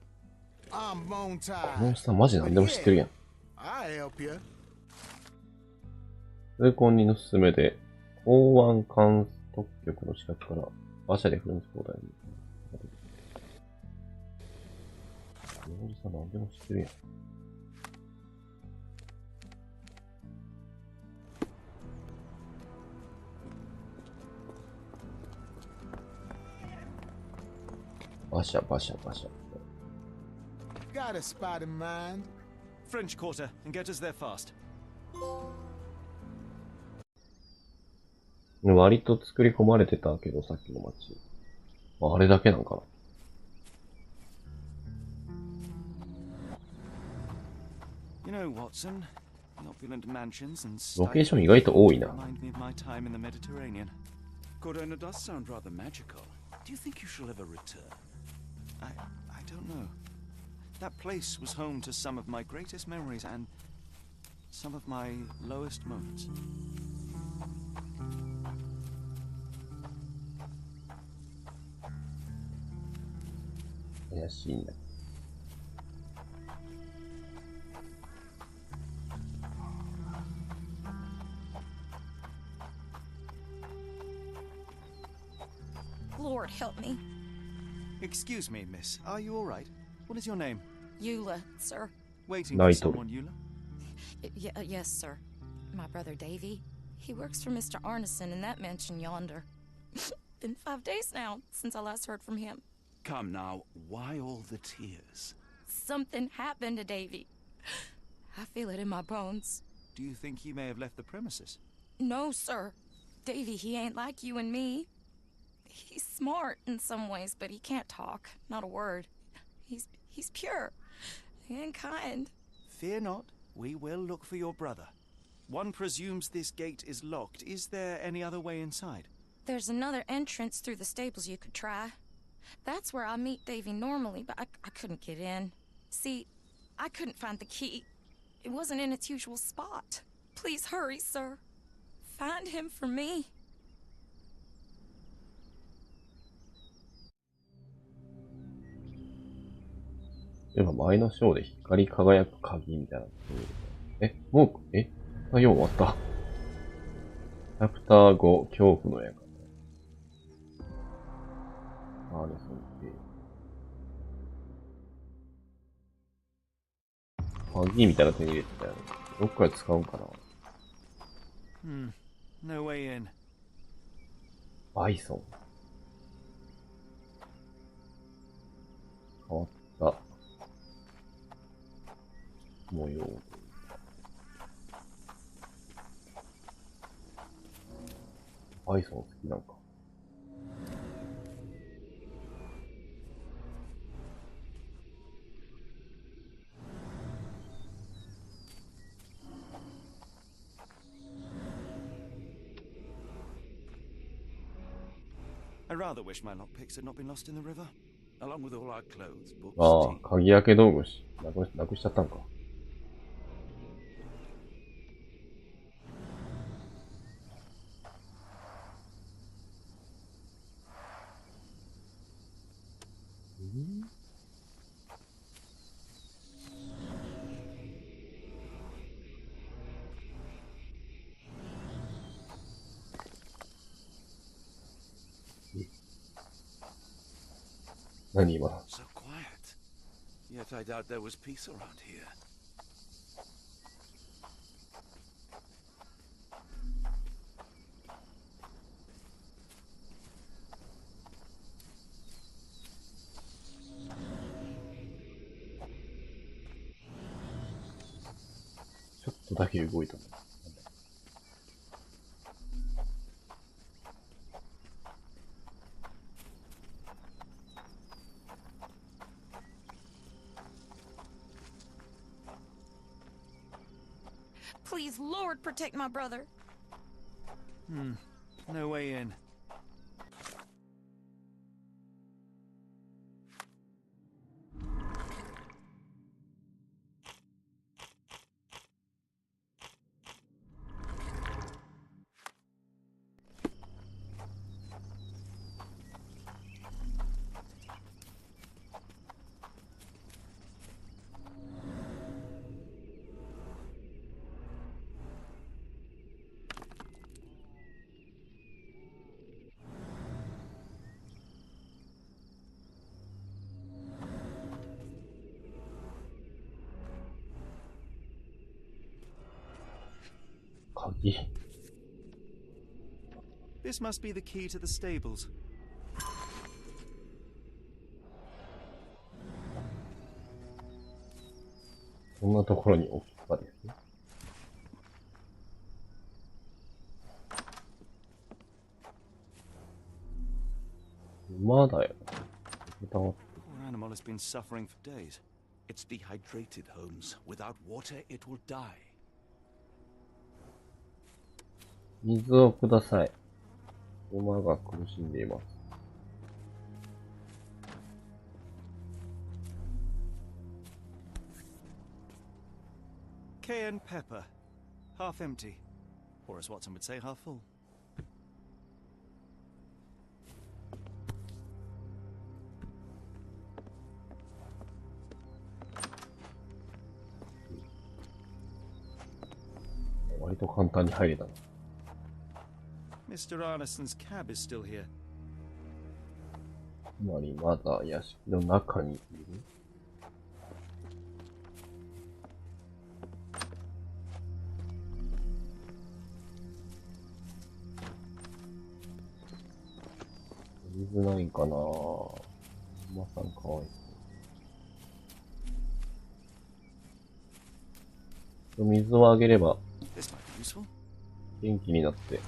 I'm bone tired. このおじさんマジ何でも知ってるやん。I'll help you. 通行人の勧めで、港湾観測局の近くから馬車でフレンチクォーターに。このおじさん何でも知ってるやん。バシャバシャバシャ。Got a spot in mind. French Quarter, and get us there fast. 割と作り込まれてたけど、さっきの街。あれだけなんかな。You know, Watson, the opulent mansions and ロケーション意外と多いな。 remind me of my time in the Mediterranean. Corona does sound rather magical. Do you think you shall ever return? I don't know. That place was home to some of my greatest memories and some of my lowest moments. 怪しいんだ。Lord help me. Excuse me, miss. Are you all right? What is your name? Eula, sir. Waiting for someone, Eula? Yes, sir. My brother Davy. He works for Mr. Arneson in that mansion yonder. Been 5 days now since I last heard from him. Come now, why all the tears? Something happened to Davy. I feel it in my bones. Do you think he may have left the premises? No, sir. Davy, he ain't like you and me. He's smart in some ways, but he can't talk. Not a word. He's pure and kind. Fear not. We will look for your brother. One presumes this gate is locked. Is there any other way inside? There's another entrance through the stables you could try. That's where I meet Davy normally, but I couldn't get in. See, I couldn't find the key. It wasn't in its usual spot. Please hurry, sir. Find him for me. 例えば前の章で光り輝く鍵みたいなのえ、もう、よう終わった。チャプター5、恐怖の館。アーネソン系。鍵みたいな手に入れてたよね。どっかで使うんかな。No way in. バイソン。変わった模様。バイソン好きなんか。I rather wish my lockpicks had not been lost in the river. Along with all our clothes, books, ああ、鍵開け道具なくしちゃったんか。何今の So quiet. Yet I doubt there was peace around here.ちょっとだけ動いたの。Please, Lord, protect my brother. No way in.鍵 This must be the key to the stables. こんなところに置きっぱですね。馬だよ。Poor animal has been suffering for days. It's dehydrated, Holmes. Without water, it will die. 水をください。馬が苦しんでいます。Cayenne pepper. Half empty. Or as Watson would say, half full. Hmm. 割と簡単に入れたな。Mr. Arneson's cab is still here. つまりまだ屋敷の中にいる。水ないんかな。まさんかわいそう。水をあげれば、元気になって、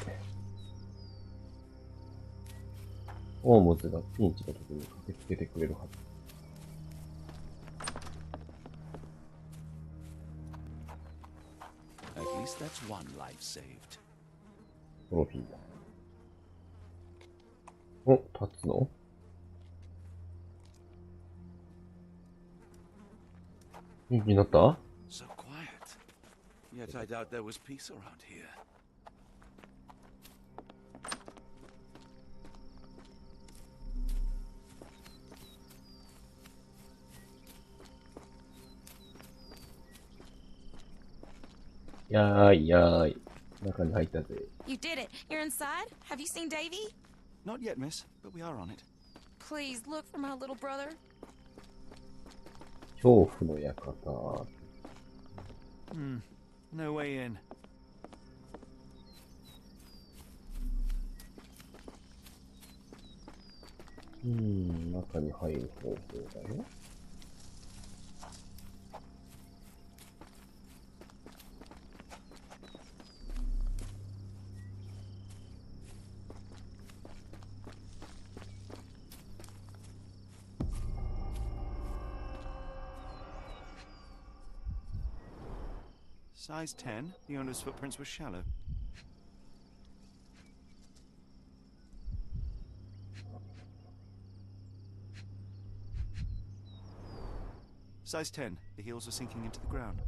ホームズがピンチの時に駆けつけてくれるはず。At least that's one life saved. トロフィーだ。お、立つの？元気になった？ So quiet. Yet I doubt there was peace around here. やーいやーい。中に入ったぜ。You did it. You're inside? Have you seen Davy? Not yet, miss, but we are on it. Please look for my little brother. 恐怖の館。No way in. 中に入る方法だよ。Size 10, the owner's footprints were shallow. Size 10, the heels are sinking into the ground.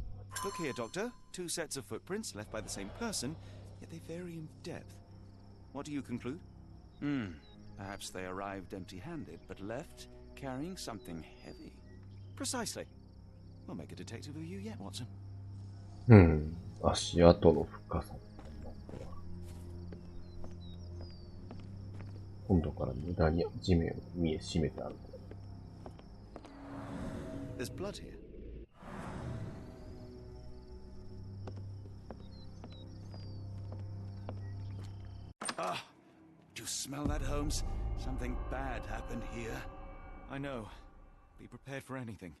Look here, Doctor. 2 sets of footprints left by the same person, yet they vary in depth. What do you conclude? Perhaps they arrived empty-handed, but left carrying something heavy. Precisely. We'll make a detective of you yet, Watson. 足跡の深さ。今度から無駄に地面を見えしめてある。There's blood here. Ah, do you smell that, Holmes? Something bad happened here. I know. Be prepared for anything.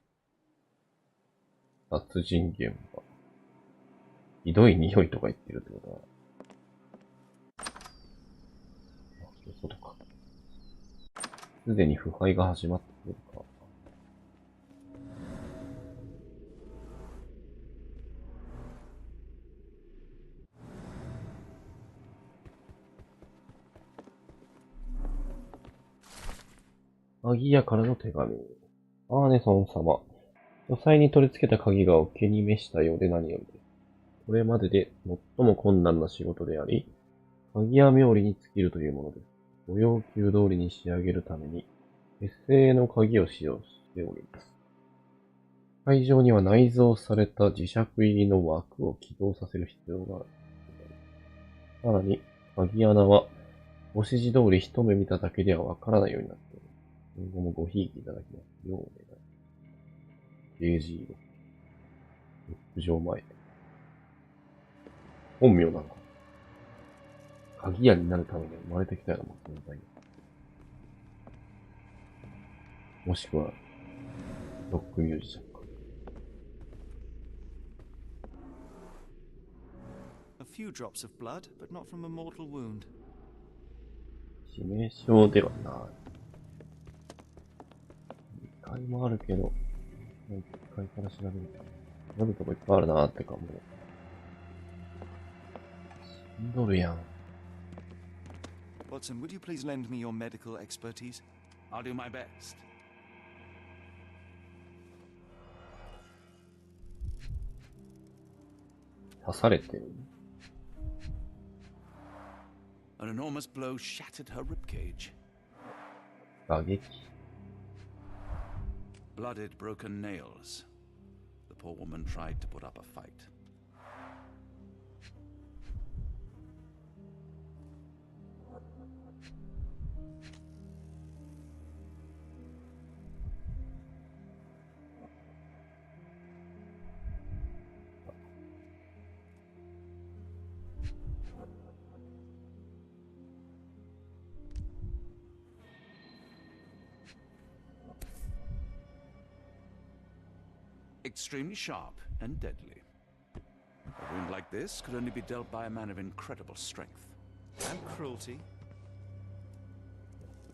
殺人現場。ひどい匂いとか言ってるってことは。そういうことか。すでに腐敗が始まっているか。鍵屋からの手紙。アーネソン様。書斎に取り付けた鍵がお気に召したようで何よりです。これまでで最も困難な仕事であり、鍵屋冥利に尽きるというものです。ご要求通りに仕上げるために、鉄製の鍵を使用しております。会場には内蔵された磁石入りの枠を起動させる必要がある。さらに、鍵穴は、ご指示通り一目見ただけではわからないようになっています。今後もごひいきいただきますようお願いします。ゲージ色。屋上前。本名なのか。鍵屋になるために生まれてきたような存在。もしくは、ロックミュージシャンか。A few drops of blood, but not from a mortal wound. 致命傷ではない。2階もあるけど、1階から調べると。あるとこいっぱいあるなーってかもう。死んどるやん。Watson, would you please lend me your medical expertise? I'll do my best. 刺されてる。An enormous blow shattered her ribcage. 打撃。Blooded, broken nails. The poor woman tried to put up a fight. extremely sharp and deadly. A wound like this could only be dealt by a man of incredible strength. And cruelty.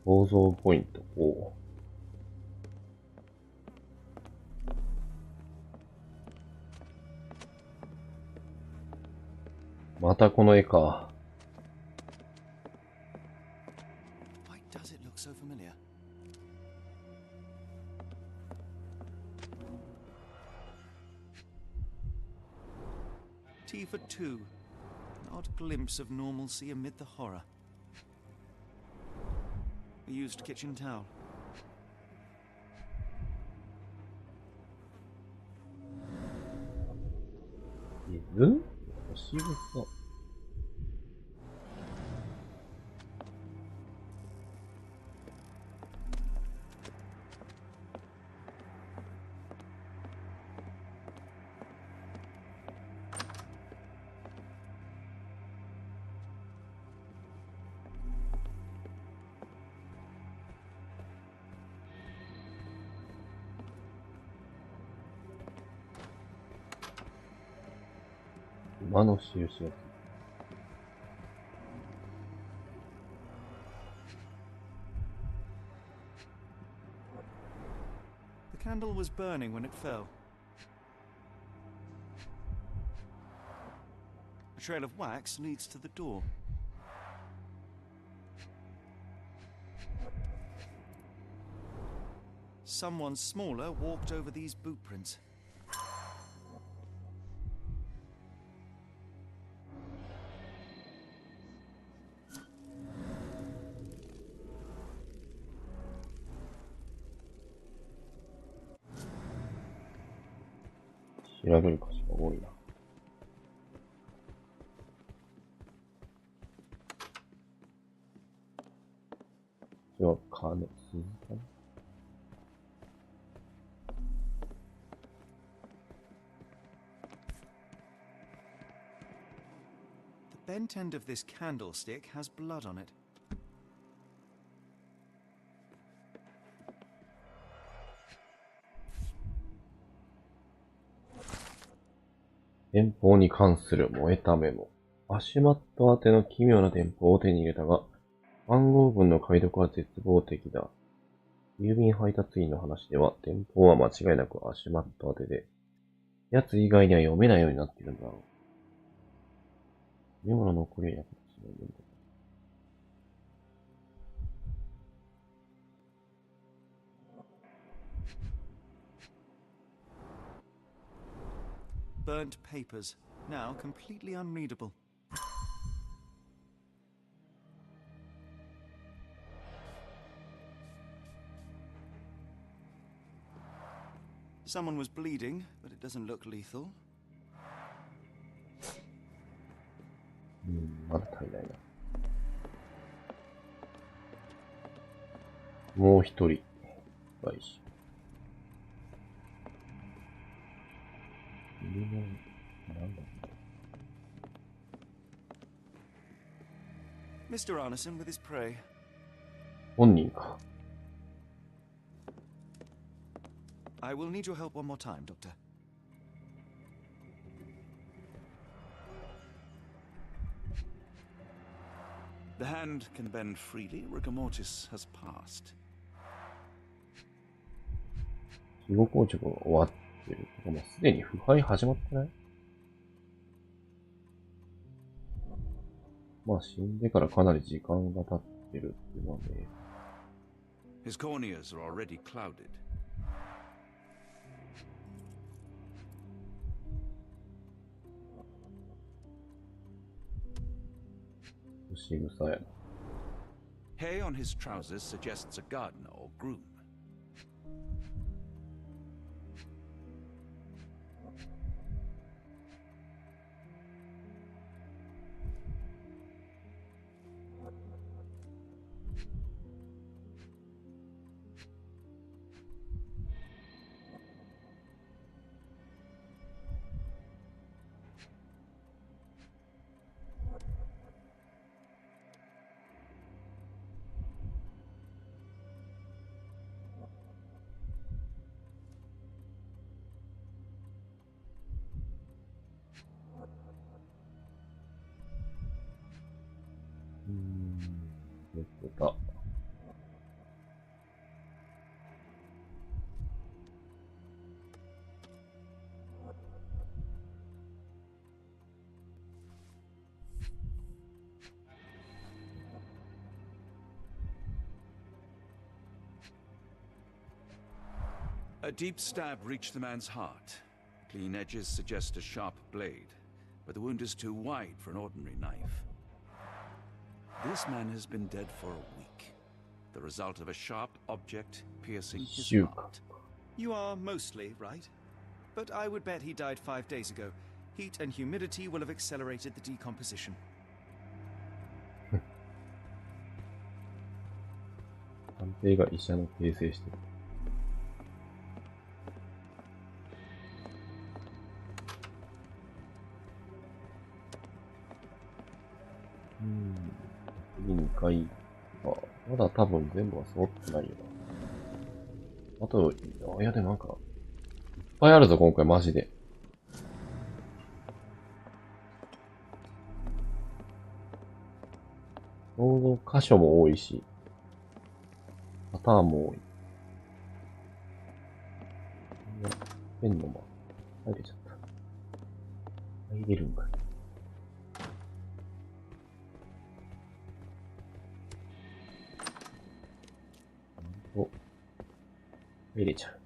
構造ポイント。おう。またこの絵か。Why does it look so familiar? Tea for two. An odd glimpse of normalcy amid the horror. A used kitchen towel. 水？星草。馬の印がついてる。The candle was burning when it fell. A trail of wax leads to the door. Someone smaller walked over these boot prints. 調べる箇所が多いな。これは鐘、鈴かな。The bent end of this candlestick has blood on it. 電報に関する燃えたメモ。アシュマット宛ての奇妙な電報を手に入れたが、番号文の解読は絶望的だ。郵便配達員の話では、電報は間違いなくアシュマット宛てで、奴以外には読めないようになっているんだろう。メモの残りは役立ちないんだ。Burnt papers, now completely unreadable. Someone was bleeding, but it doesn't look lethal. まだ足りないな。もう一人、外し。なんだ Mr. Arneson with his prey. 本人か。I will need your help one more time, Doctor. The hand can bend freely. Rigor mortis has passed. 死後硬直が終わってる。もうすでに腐敗始まってない？まあ死んでからかなり時間が経ってるっていうのはね。His corneas are already clouded. 星草やな。Hay on his trousers suggests a gardener or groom. 出た。A deep stab reached the man's heart. Clean edges suggest a sharp blade, but the wound is too wide for an ordinary knife. This man has been dead for a week. The result of a sharp object piercing his heart. You are mostly right, but I would bet he died 5 days ago. Heat and humidity will have accelerated the decomposition. 探偵が医者の訂正してる。次2回か。まだ多分全部は揃ってないよな。あと、いやでもなんか、いっぱいあるぞ今回マジで。ちょうど箇所も多いし、パターンも多い。ペンのま、入れちゃった。入れるんかい。入れちゃう。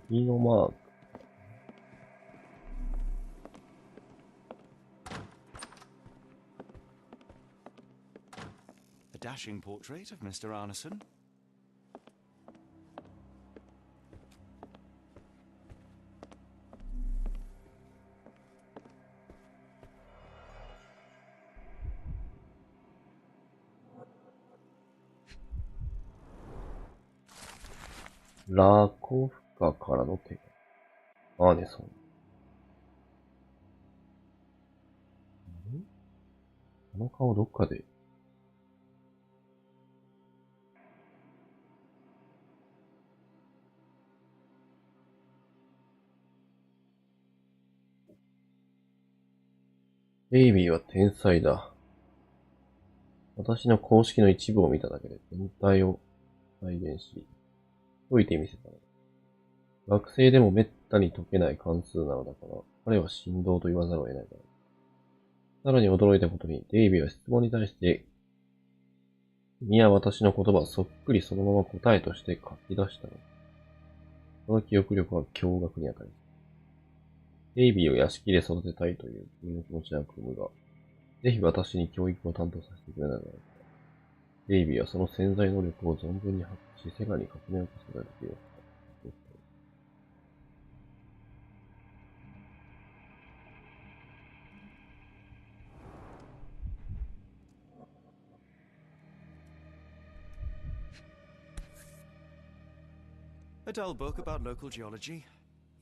右のマーク。A dashing portrait of Mr. Arneson.「ラコフカからの手紙」。アーネソン。あの顔どっかで。ベイビーは天才だ。私の公式の一部を見ただけで全体を再現し、解いてみせたの。学生でも滅多に解けない関数なのだから、彼は振動と言わざるを得ないだろう。さらに驚いたことに、デイビーは質問に対して、君は私の言葉をそっくりそのまま答えとして書き出したの。その記憶力は驚愕に値す。デイビーを屋敷で育てたいという君の気持ちは組むが、ぜひ私に教育を担当させてくれないだろうか。デイビーはその潜在能力を存分に発揮し、世界に革命を起こすことができるようになった。A dull book about local geology.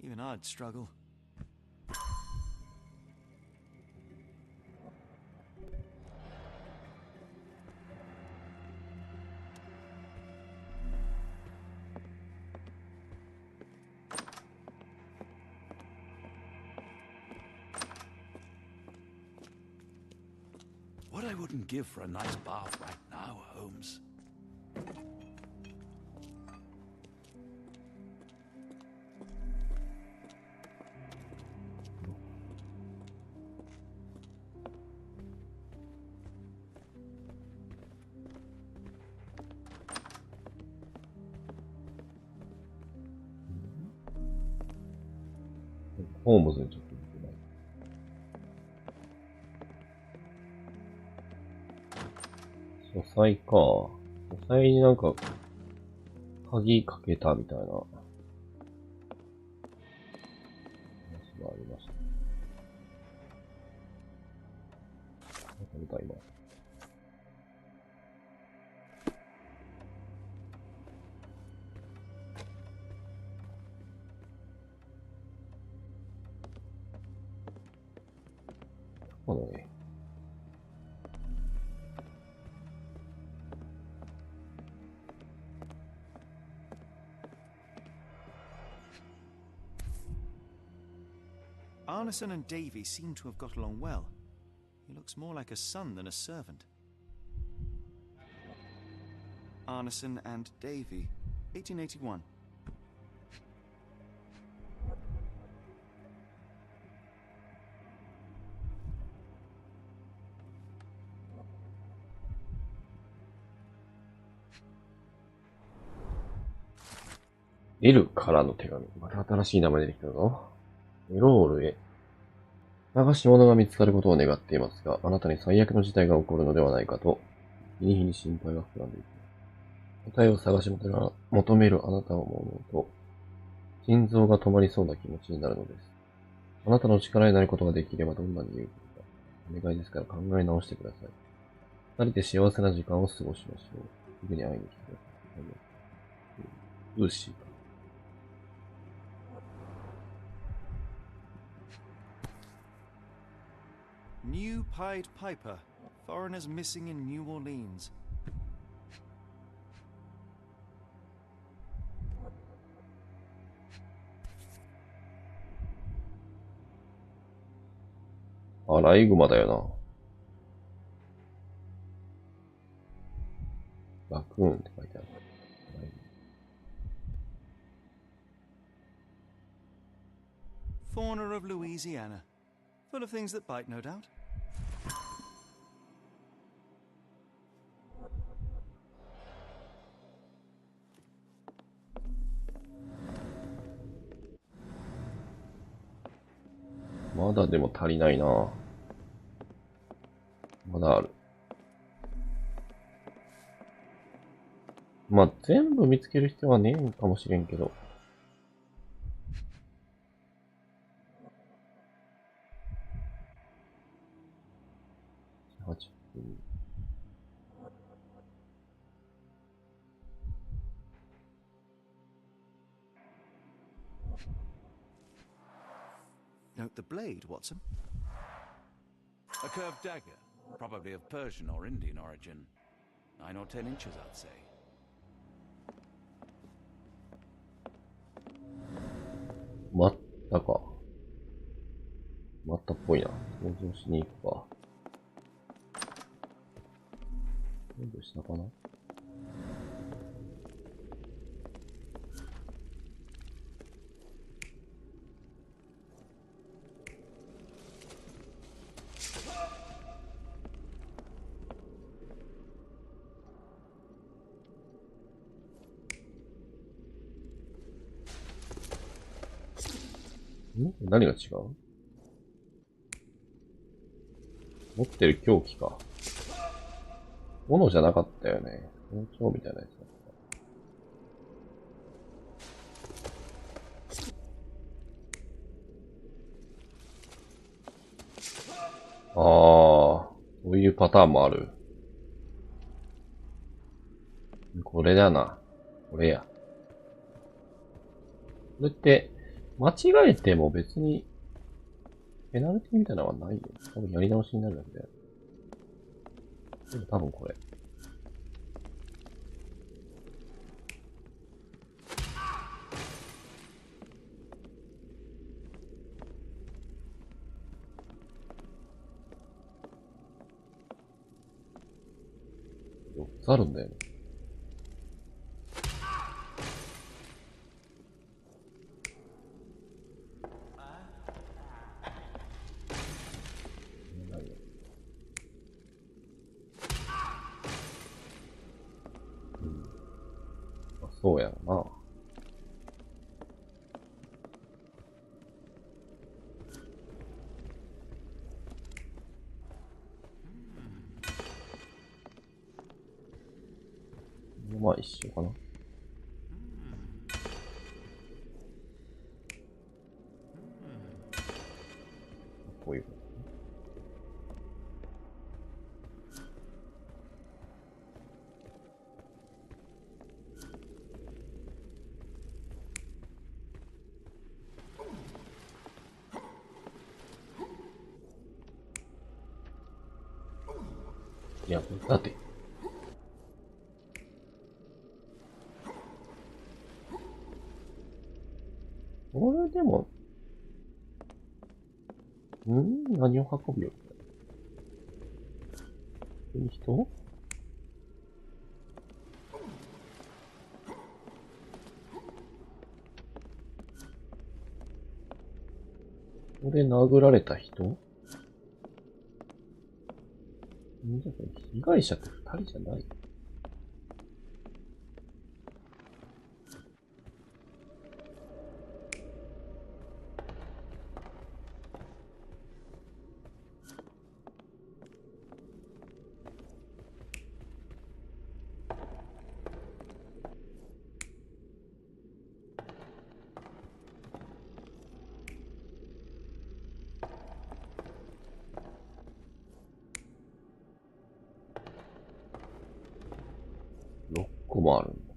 Even I'd struggle. What I wouldn't give for a nice bath right now, Holmes. Holmes にちょっと見てない。書斎か。書斎になんか、鍵かけたみたいな話がありました。なんか見た今。そうだね。Arneson and Davy seem to have got along well. He looks more like a son than a servant. Arneson and Davy, 1881. L からの手紙。また新しい名前出てきたぞ。エロールへ。探し物が見つかることを願っていますが、あなたに最悪の事態が起こるのではないかと、日に日に心配が膨らんでいく。答えを探し求めるあなたを思うと、心臓が止まりそうな気持ちになるのです。あなたの力になることができればどんなに有効か。お願いですから考え直してください。二人で幸せな時間を過ごしましょう。すぐに会いに来てください。ルーシーか。New Pied Piper. Foreigners missing in New Orleans. アライグマだよな。ラクーンって書いてある。Fauna of Louisiana. Full of things that bite, no doubt. まだでも足りないな。まだある。まあ、全部見つける必要はねえんかもしれんけど。8分。Note the blade, Watson. A curved dagger, probably of Persian or Indian origin. 9 or 10 inches, I'd say. まったか。まったっぽいな。登場しに行くか。全部下かな。何が違う？持ってる凶器か。斧じゃなかったよね。包丁みたいなやつだった。そういうパターンもある。これだな。これや。これって、間違えても別に、ペナルティみたいなのはないよ。多分やり直しになるだけだよ。でも多分これ。4つあるんだよね。そうやろな。まあ一緒かな。こういうこと。いや、だって。これでも、何を運ぶよ。これ人？ここで殴られた人？被害者って2人じゃない？6個もあるんだ。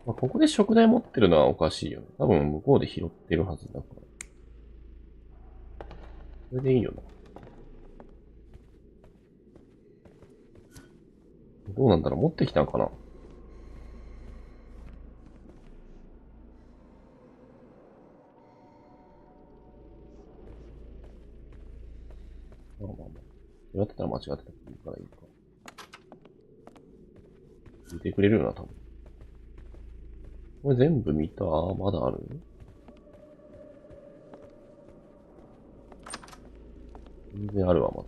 まあ、ここで食材持ってるのはおかしいよね。多分向こうで拾ってるはずだから。それでいいよな。どうなんだろう、持ってきたんかな？まあまあまあ。間違ってたら間違ってたって言うからいいか。見てくれるよな、多分。これ全部見た？まだある？全然あるわ、ま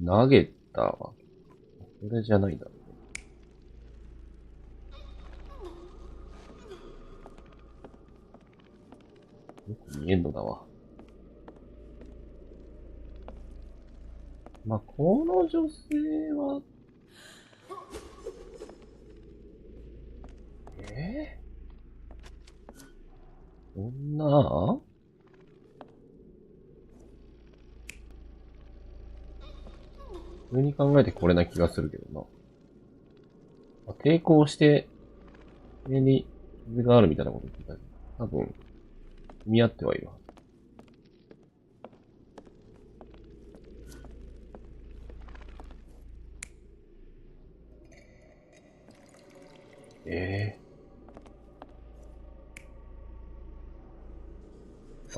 だ。投げたわ。これじゃないだろう。よく見えんのだわ。まあ、この女性は、女？普通に考えてこれな気がするけどな。まあ、抵抗して、上に傷があるみたいなこと言ってたけど、多分、見合ってはいるはず。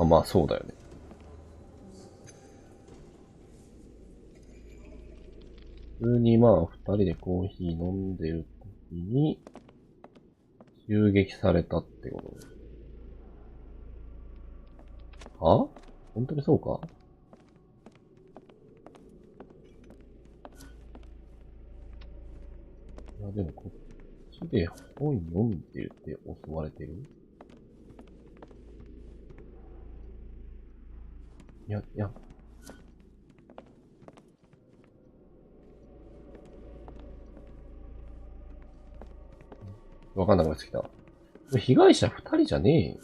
まあそうだよね。普通にまあ二人でコーヒー飲んでる時に襲撃されたってことです。は？本当にそうか？いやでもこっちで本読んでるって襲われてる？いや。わかんなくなってきた。被害者二人じゃねえよ。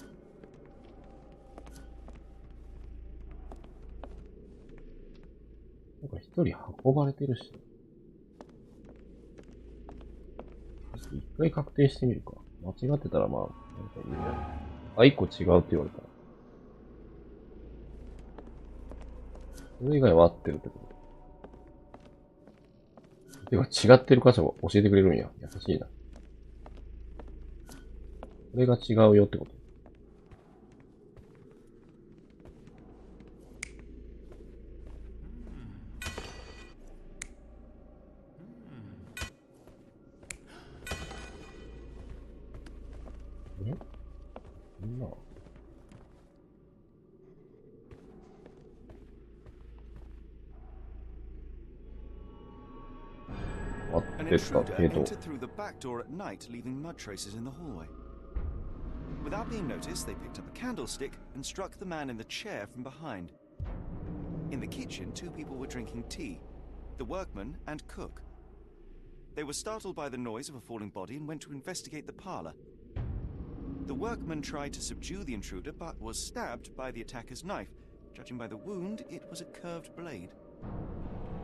なんか一人運ばれてるし。一回確定してみるか。間違ってたらまあ、なんか言うやん。あ、一個違うって言われた。それ以外は合ってるってこと。てか違ってる箇所を教えてくれるんや。優しいな。これが違うよってこと。そんな。An intruder entered through the back door at night, leaving mud traces in the hallway. Without being noticed, they picked up a candlestick and struck the man in the chair from behind. In the kitchen, two people were drinking tea, the workman and cook. They were startled by the noise of a falling body and went to investigate the parlor. The workman tried to subdue the intruder but was stabbed by the attacker's knife. Judging by the wound, it was a curved blade.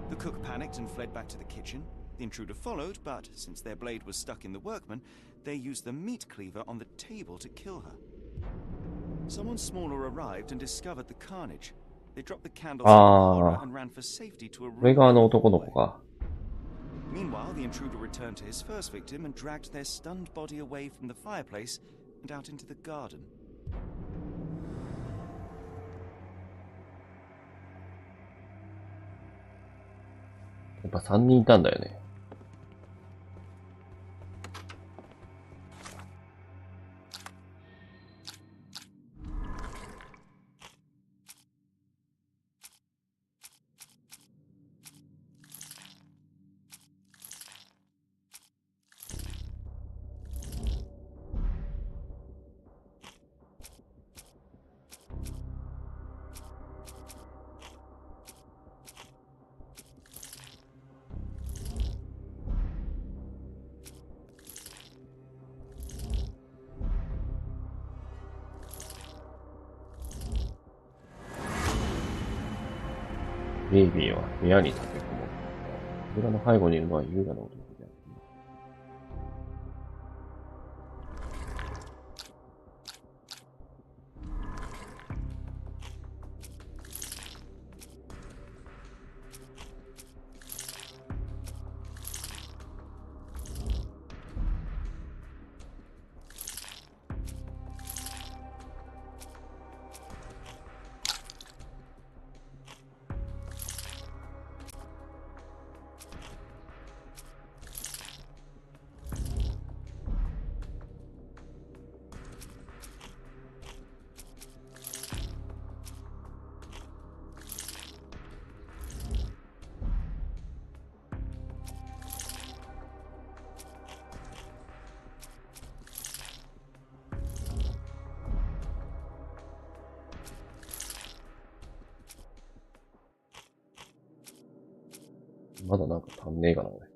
The cook panicked and fled back to the kitchen. The intruder followed, but since their blade was stuck in the workman, they used the meat cleaver on the table to kill her. Someone smaller arrived and discovered the carnage. They dropped the candles in horror and ran for safety to a room. Meanwhile, the intruder returned to his first victim and dragged their stunned body away from the fireplace and out into the garden. やっぱ3人いたんだよね。ベイビーは部屋に立てこもった。扉の背後にいるのは優雅な男である。まだなんか足んねえかな、俺。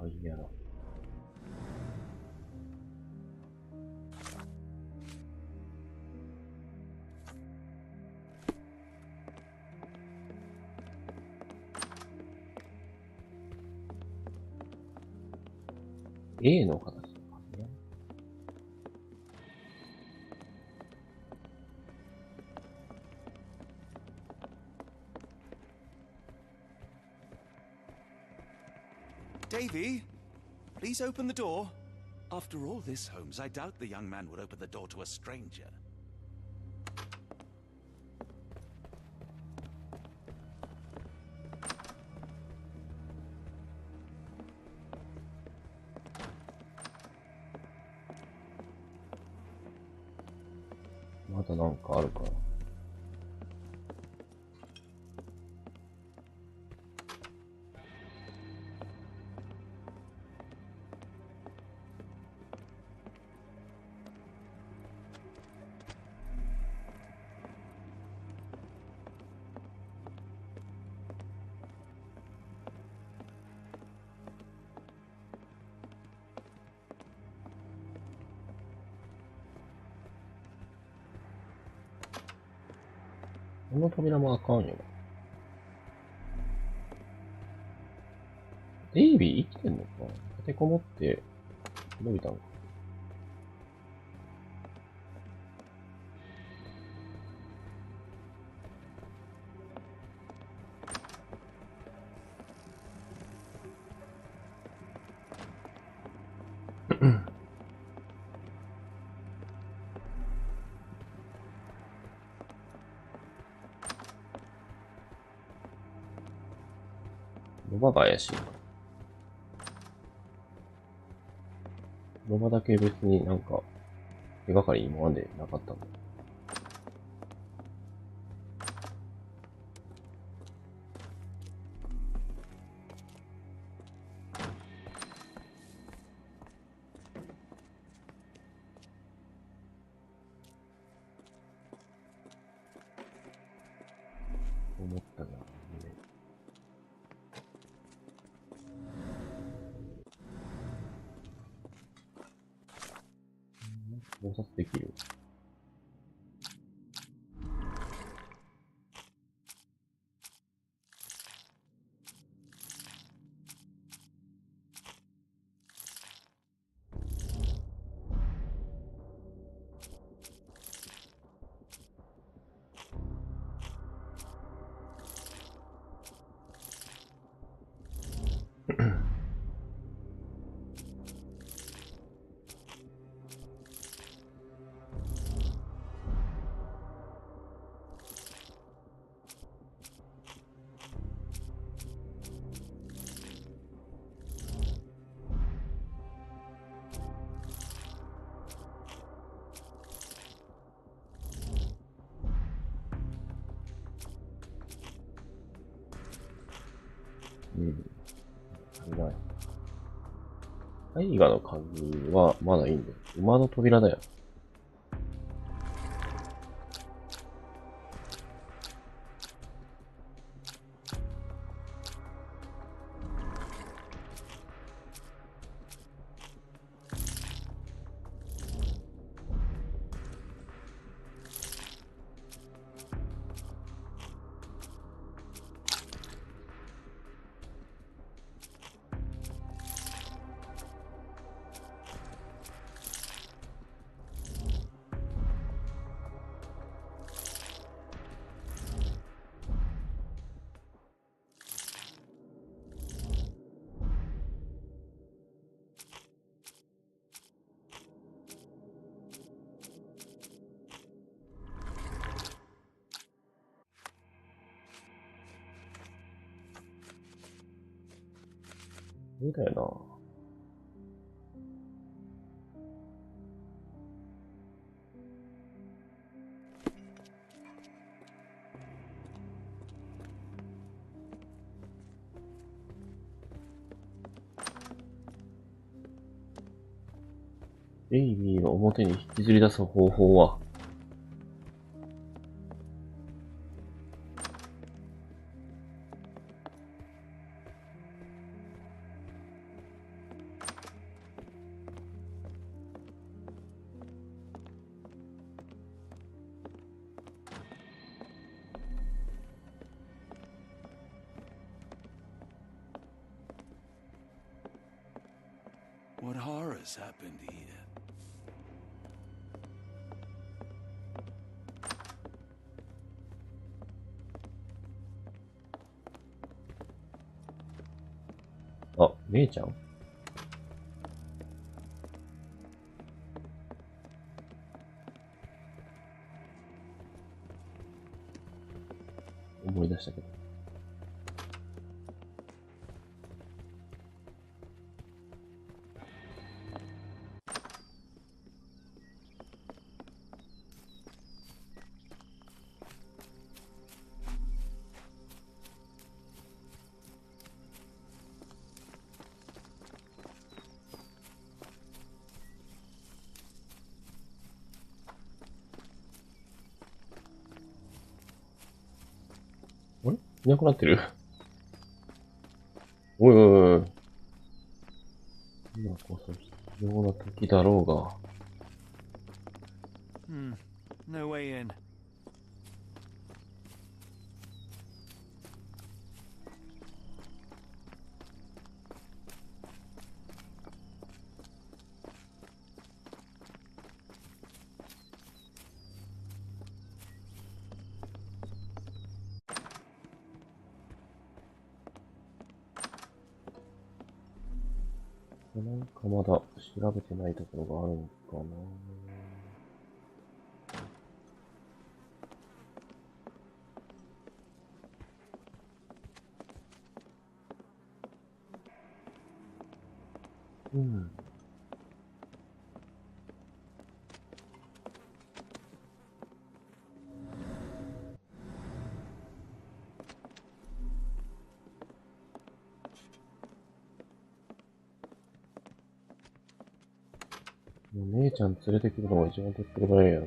鍵屋だ。A の形の鍵屋。Davy, please open the door. After all this, Holmes, I doubt the young man would open the door to a stranger.まだなんかあるかな。この扉もあかんよな。デイビー生きてんのか？立てこもって伸びたのか。ロバが怪しいか。ロバだけ別になんか、手がかり今までなかったんだ。思ったな、ね。考察できる。うん。足りない。絵画の鍵はまだいいんだよ。馬の扉だよ。そうだよな。ベイビーを表に引きずり出す方法は、What horrors happened here?あ、姉ちゃん思い出したけど。あれいなくなってるおいおいおい。今こそ必要な時だろうが。No way in.なんかまだ調べてないところがあるのかな。うん。もう姉ちゃん連れてくるのが一番手っ取り早いやろ。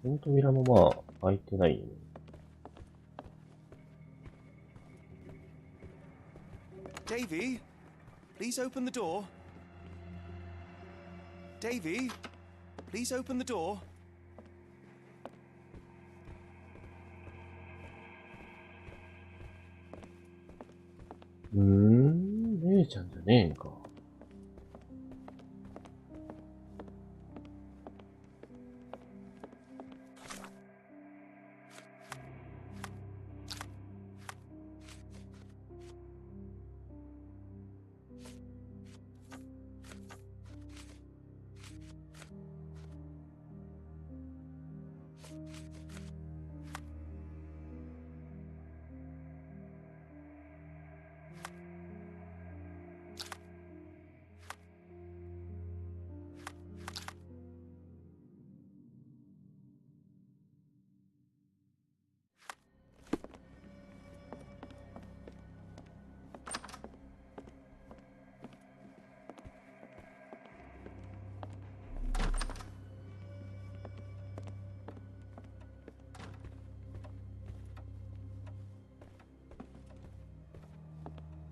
この扉もまあ、開いてないよね。Davy, please open the door. Davy, please open the door. 姉ちゃんじゃねえんか。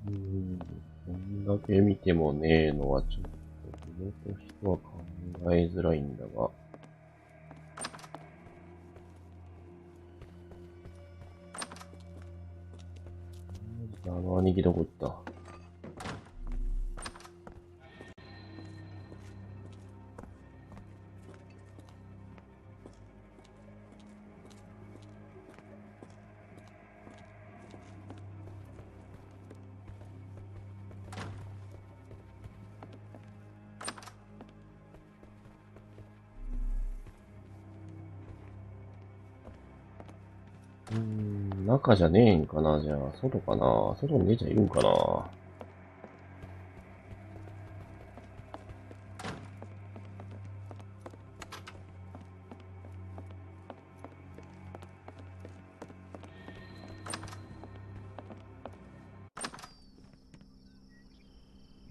こんだけ見てもねえのはちょっと上としては考えづらいんだが。あの兄貴どこ行った？中じゃねえんかな、じゃあ。外かな。外に姉ちゃんいるんかな。な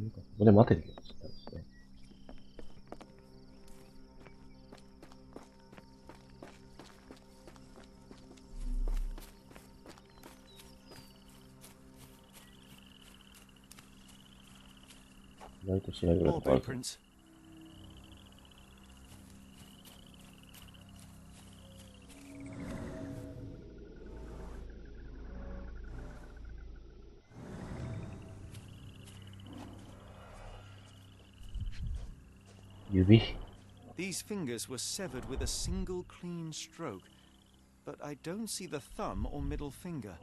んかここで待てるようにしたんですね。意外としないぐらいとかあるぞ。指。 These fingers were severed with a single clean stroke, but I don't see the thumb or middle finger.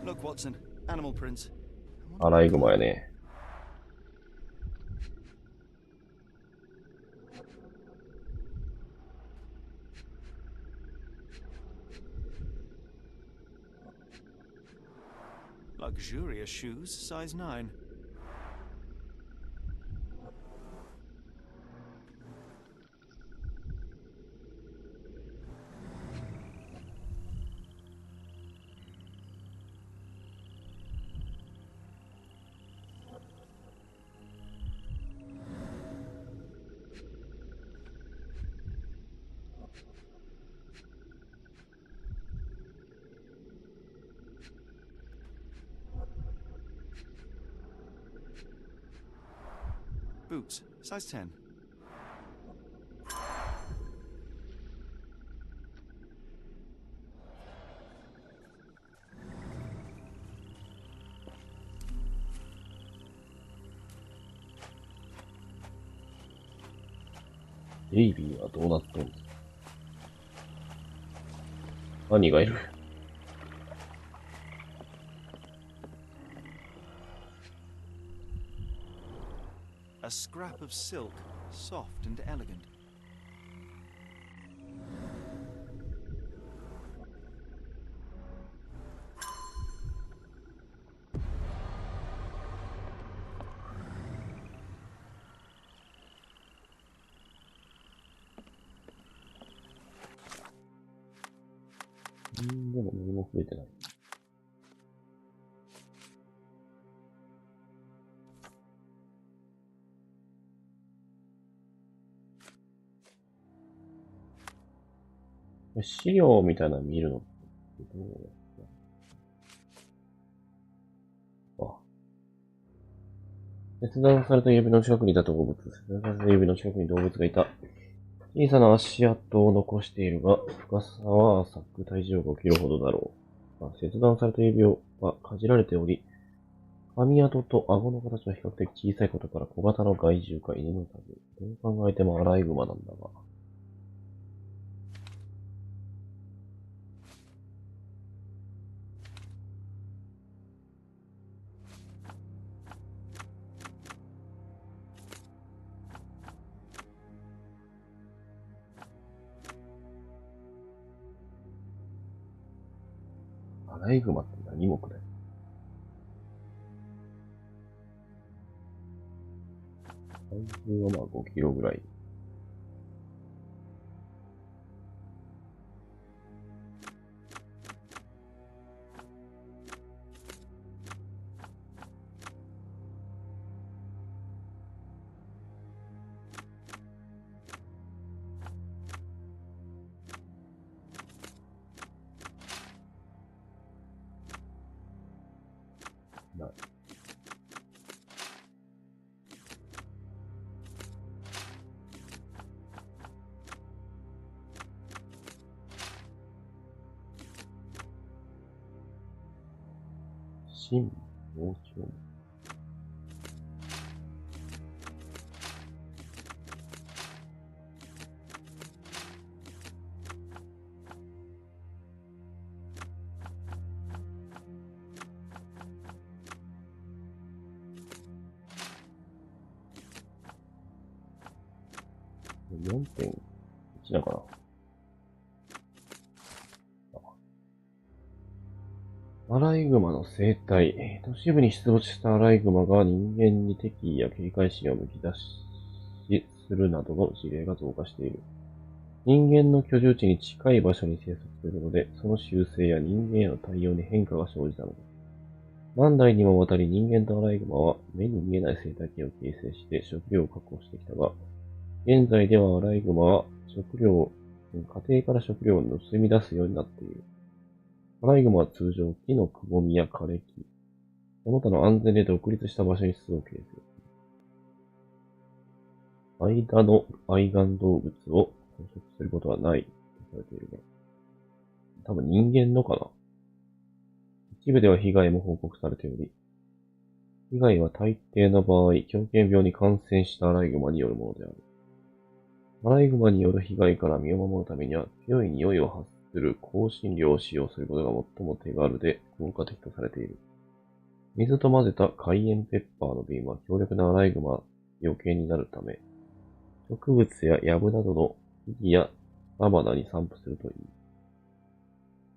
Look, Watson, animal prints. アライグマやね。Luxurious shoes, size 9. Boots, size 10. デイビーはどうなってんの？兄がいる。A scrap of silk, soft and elegant.でも何も増えてない。資料みたいなの見るのってどうなんですか？切断された指の近くにいた動物。切断された指の近くに動物がいた。小さな足跡を残しているが、深さは浅く体重が5キロほどだろう。切断された指はかじられており、髪跡と顎の形は比較的小さいことから小型の害獣か犬の類。どう考えてもアライグマなんだが。アライグマって何目だよ。体重はまあ5キロぐらい。ない。真盲腸。4.1 だから。アライグマの生態。都市部に出没したアライグマが人間に敵意や警戒心をむき出しするなどの事例が増加している。人間の居住地に近い場所に生息することで、その習性や人間への対応に変化が生じたのだ。何代にもわたり人間とアライグマは目に見えない生態系を形成して食料を確保してきたが、現在ではアライグマは家庭から食料を盗み出すようになっている。アライグマは通常木のくぼみや枯れ木、その他の安全で独立した場所に巣を形成する。間の愛玩動物を捕食することはないとされているが、多分人間のかな。一部では被害も報告されており、被害は大抵の場合、狂犬病に感染したアライグマによるものである。アライグマによる被害から身を守るためには、強い匂いを発する香辛料を使用することが最も手軽で効果的とされている。水と混ぜたカイエンペッパーの瓶は強力なアライグマ余計になるため、植物や藪などの木々や草花に散布するといい。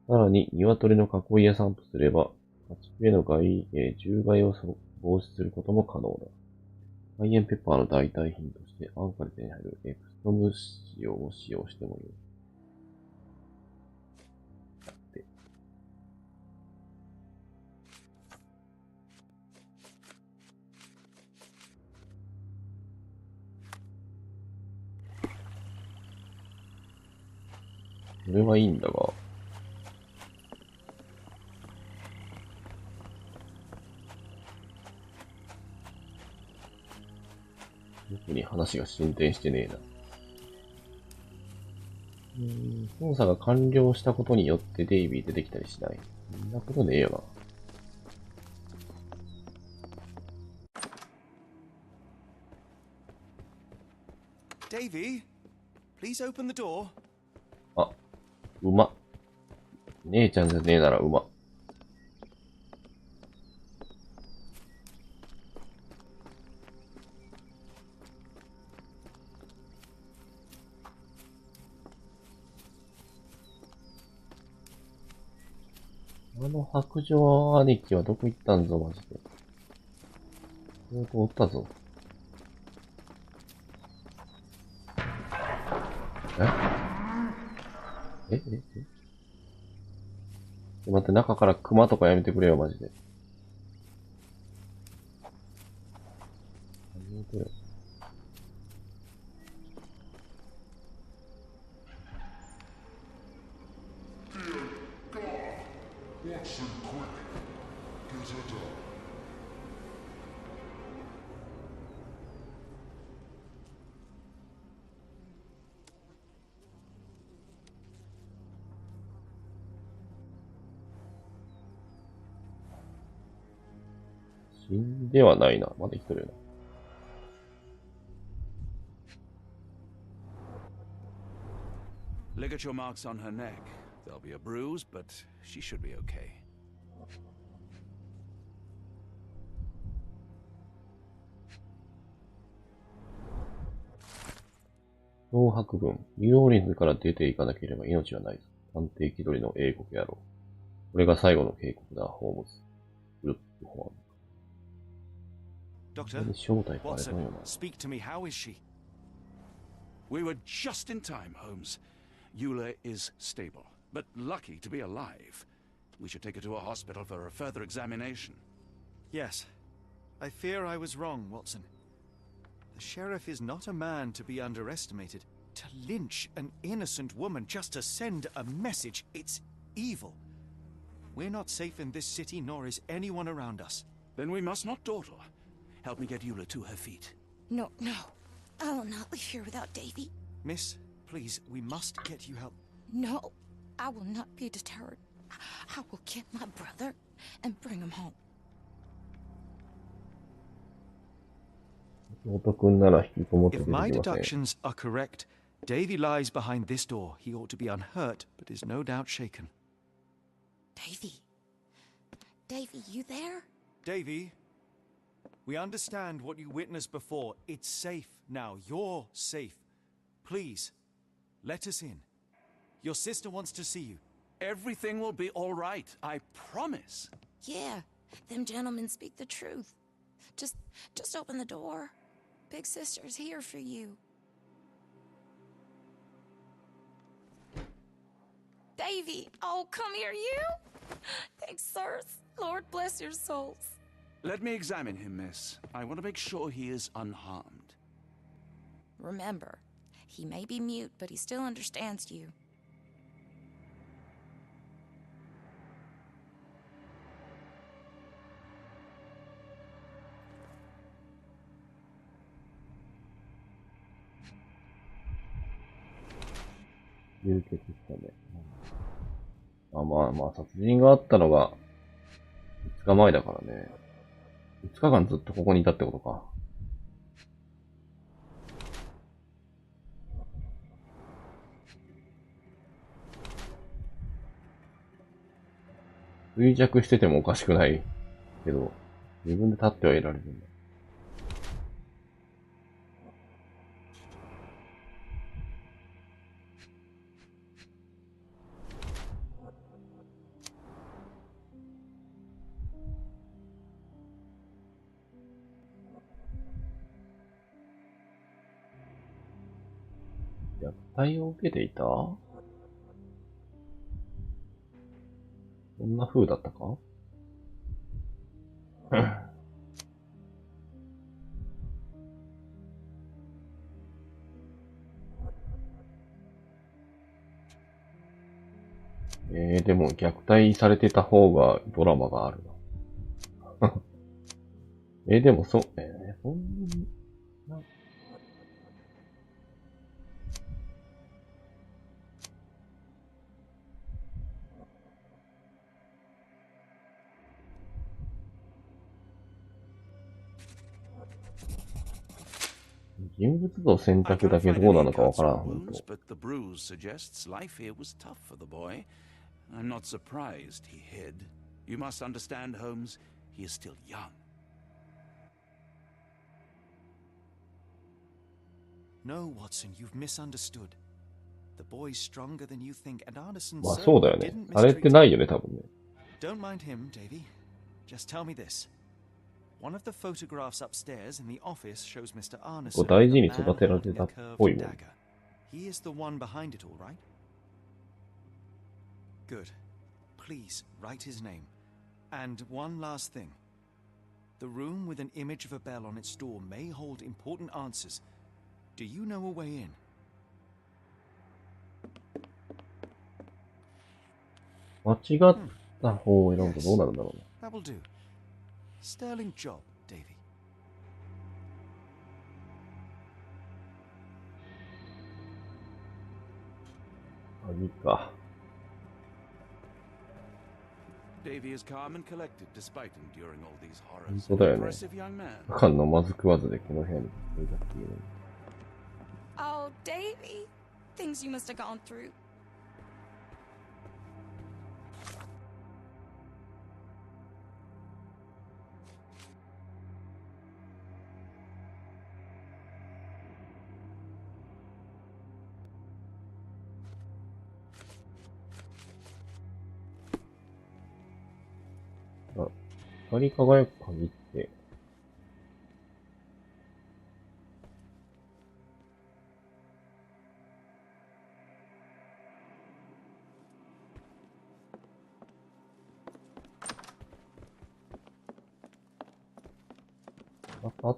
さらに、鶏の囲いや散布すれば、家畜への獣害を防止することも可能だ。カイエンペッパーの代替品として、安価で手に入るエクストム塩を使用してもいい。それはいいんだが、特に話が進展してねえな。操作が完了したことによってデイビー出てきたりしない。そんなことねえよな。Davy, Please open the door. あ、馬。姉ちゃんじゃねえなら馬。あの白状兄貴はどこ行ったんぞ、マジで。とうとうおったぞ。え待って、中から熊とかやめてくれよ、マジで。やめてよ。死んではないな。まだ生きてるよな。Ligature marks on her neck. There'll be a bruise, but she should be okay. 脅迫文。ニューオーリンズから出ていかなければ命はないぞ。探偵気取りの英国野郎。これが最後の警告だ、ホームズ。ルップホワン。Doctor, 正体バレたん Watson, よな。 speak to me. How is she? We were just in time, Holmes. Eula is stable, but lucky to be alive. We should take her to a hospital for a further examination. Yes. I fear I was wrong, Watson. The sheriff is not a man to be underestimated. To lynch an innocent woman just to send a message, it's evil. We're not safe in this city, nor is anyone around us. Then we must not dawdle. Help me get Eula to her feet. No, no. I will not leave here without Davy. Miss, please, we must get you help. No, I will not be deterred. I will get my brother and bring him home. 弟くんなら引きこもって出 If てき my ません。 deductions are correct, Davy lies behind this door. He ought to be unhurt, but is no doubt shaken. Davy? Davy, you there? Davy, we understand what you witnessed before. It's safe now. You're safe. Please, let us in. Your sister wants to see you. Everything will be all right, I promise. Yeah, them gentlemen speak the truth. Just open the door. Big sister's here for you. Davy! Oh, come here, you! Thanks, sirs. Lord bless your souls. Let me examine him, miss. I want to make sure he is unharmed. Remember, he may be mute, but he still understands you.流血したね。まあ、殺人があったのが5日前だからね。5日間ずっとここにいたってことか。衰弱しててもおかしくないけど、自分で立ってはいられるんだ。虐待を受けていた？そんな風だったか？でも虐待されてた方がドラマがあるな。でもそんな、人物像選択だけどうなのかわからん、ほんと。But the bruise suggests life here was tough for the boy. I'm not surprised he hid. You must understand, Holmes, he is still young. No, Watson, you've misunderstood. The boy's stronger than you think, and Arneson まあそうだよ certainly ね。 didn't され mistreat て him. ないよね、多分ね。 Don't mind him, Davy. Just tell me this. One of the photographs upstairs in the office shows Mr. こう Arneson 大 with 事 a に man 育てられ holding た a っ curved ぽいもん。 dagger. He is the one behind it all, right? Good. Please write his name. And one last thing. The room with an image of a bell on its door may hold important answers. Do you know a way in? 間違った方を選ぶとどうなるんだろうね。That will do. Sterling job, Davy. 鍵か。Davy is calm and collected despite enduring all these 本 horrors. 当だよね。 Impressive young man. 普段飲まず食わずでこの部屋に来たっていうのに。 Oh, Davy. Things you must have gone through. 光り輝く鍵って、あった？1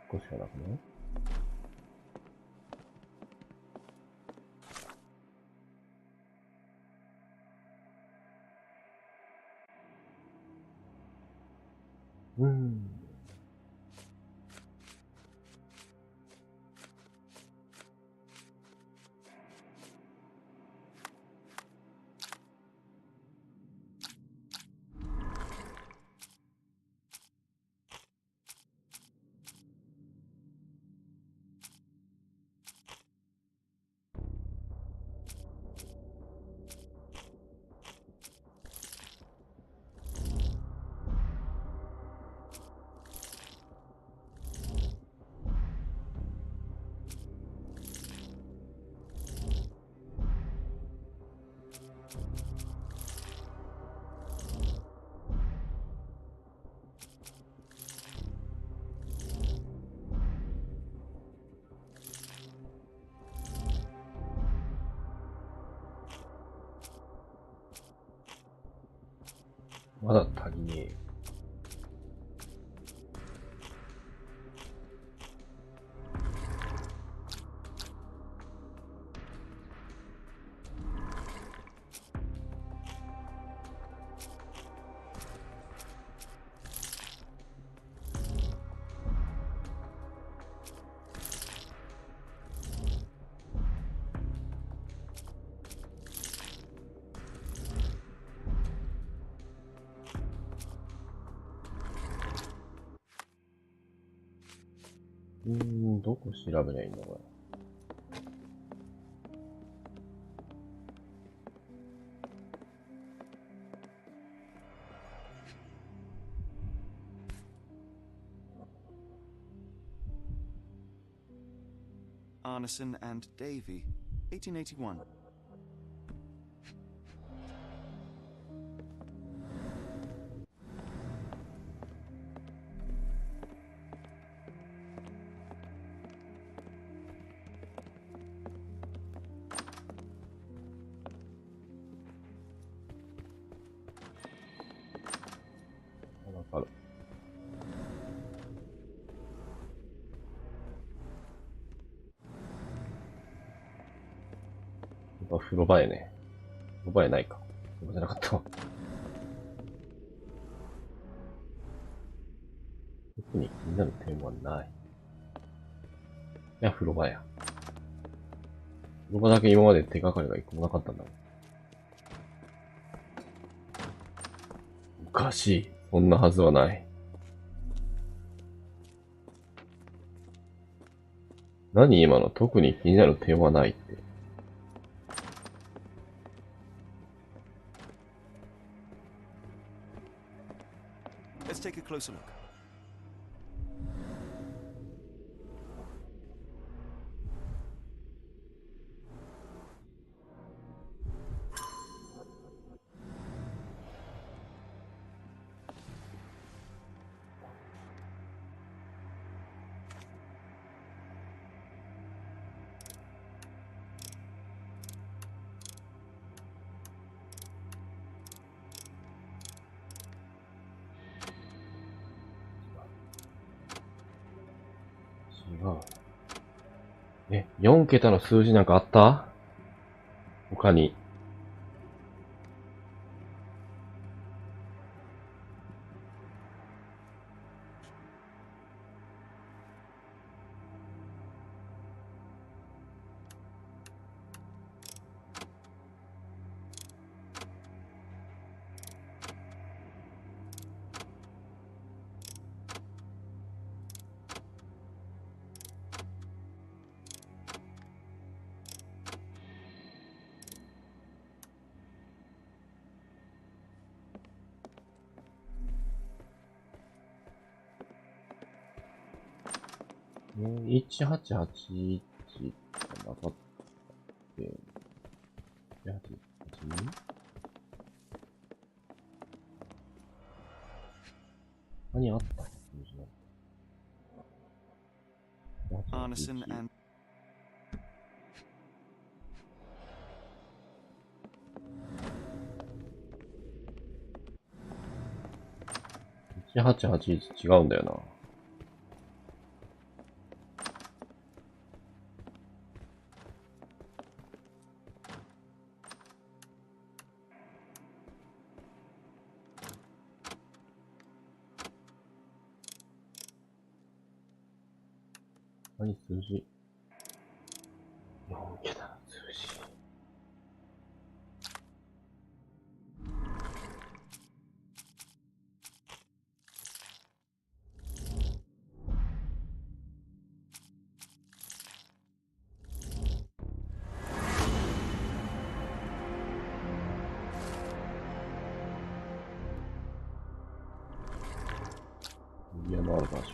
個しかなくない？まだ足りねえ。どこ調べりゃいいんだこれ。Arneson and Davy, 1881.風呂場へね。風呂場へないか。風呂場じゃなかったわ。特に気になる点はない。いや、風呂場や。風呂場だけ今まで手がかりが一個もなかったんだもん。かしい。そんなはずはない。何今の特に気になる点はないって。Let's take a closer look.違う。4桁の数字なんかあった？他に。1881がなかったっけ？ 1882？ 他にあった？ Arneson and 1881違うんだよな。何数字 ?4 桁の数字。指輪のある場所。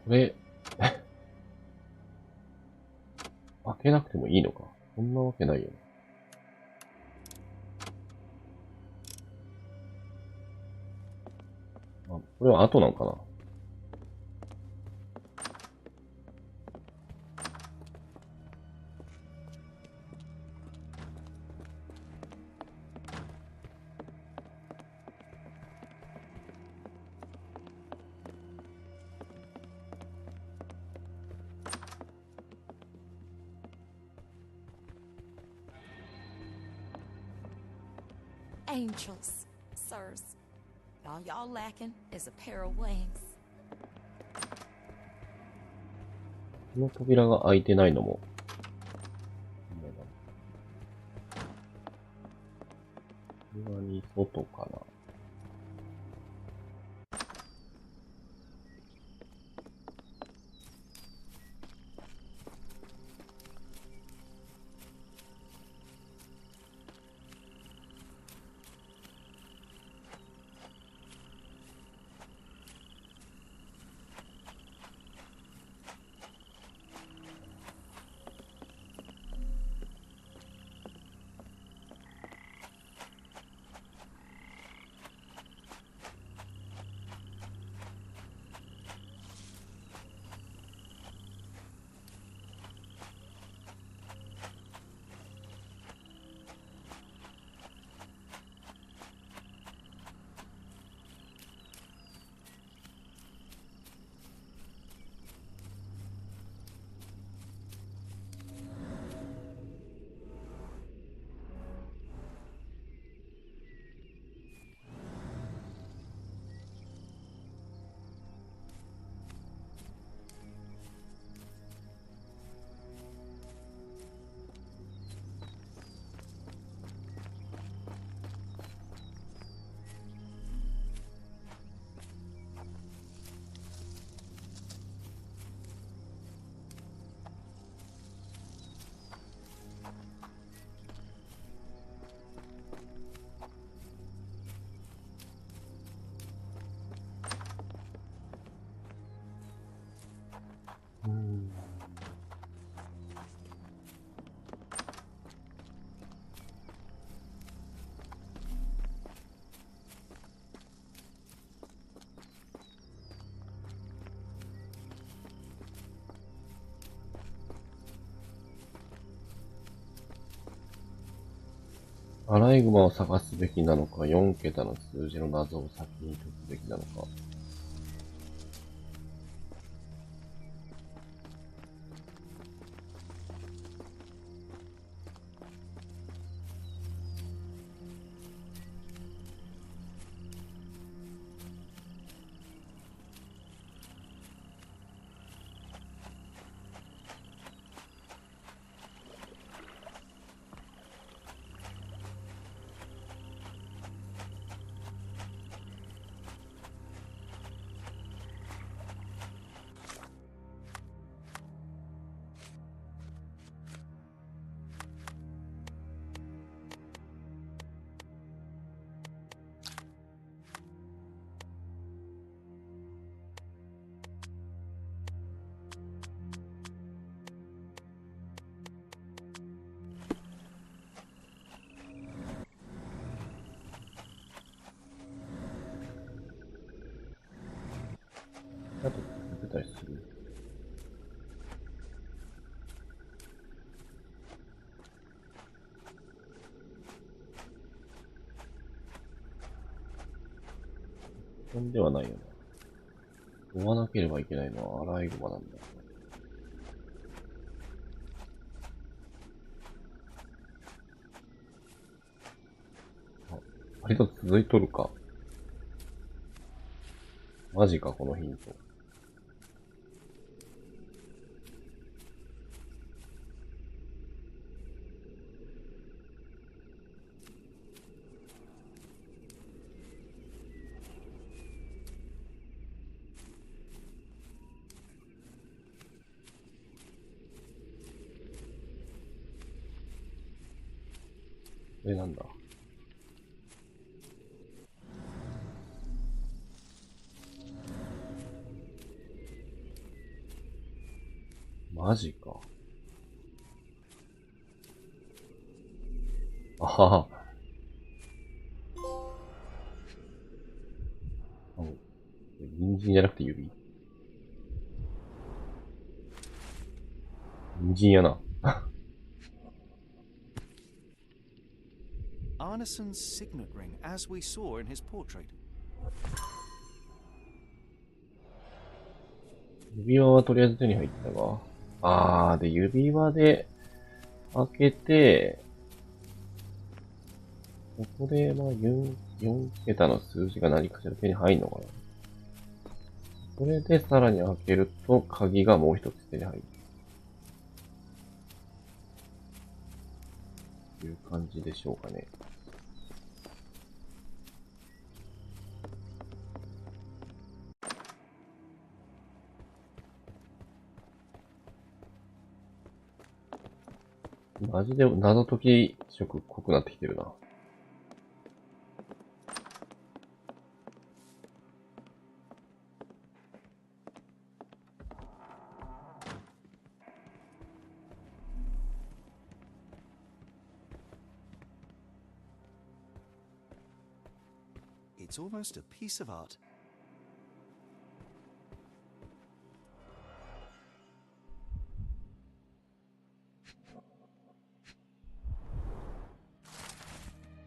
これ、開けなくてもいいのか？そんなわけないよね。あ、これは後なんかな？Angels, sirs. All y'all lacking is a pair of wings. この扉が開いてないのも。庭に外かな。アライグマを探すべきなのか、4桁の数字の謎を先に解くべきなのか。あと、出たりする。飛んではないよな。追わなければいけないのはアライグマなんだ。あ、割と続いとるか。マジか、このヒント。なんだ。マジか。あはは。人参じゃなくて指。人参やな。Arneson's signet ring, as we saw in his portrait. 指輪はとりあえず手に入ったが。で、指輪で開けて、ここで、まあ、4桁の数字が何かしら手に入るのかな。それでさらに開けると、鍵がもう一つ手に入る。という感じでしょうかね。マジで謎解き色濃くなってきてるな。It's almost a piece of art.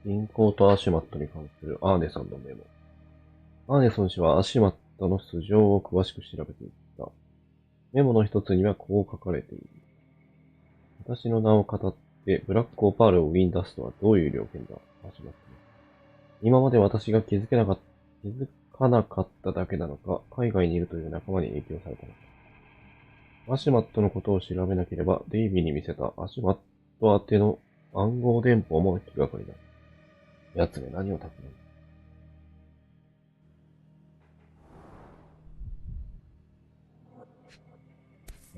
銀行とアシュマットに関するアーネさんのメモ。アーネソン氏はアシュマットの素性を詳しく調べていった。メモの一つにはこう書かれている。私の名を語ってブラックオパールを売りに出すとはどういう了見だ、アシュマット。今まで私が気づかなかっただけなのか、海外にいるという仲間に影響されたのか。アシュマットのことを調べなければ、デイビーに見せたアシュマット宛ての暗号電報も気がかりだ。奴め何をたくら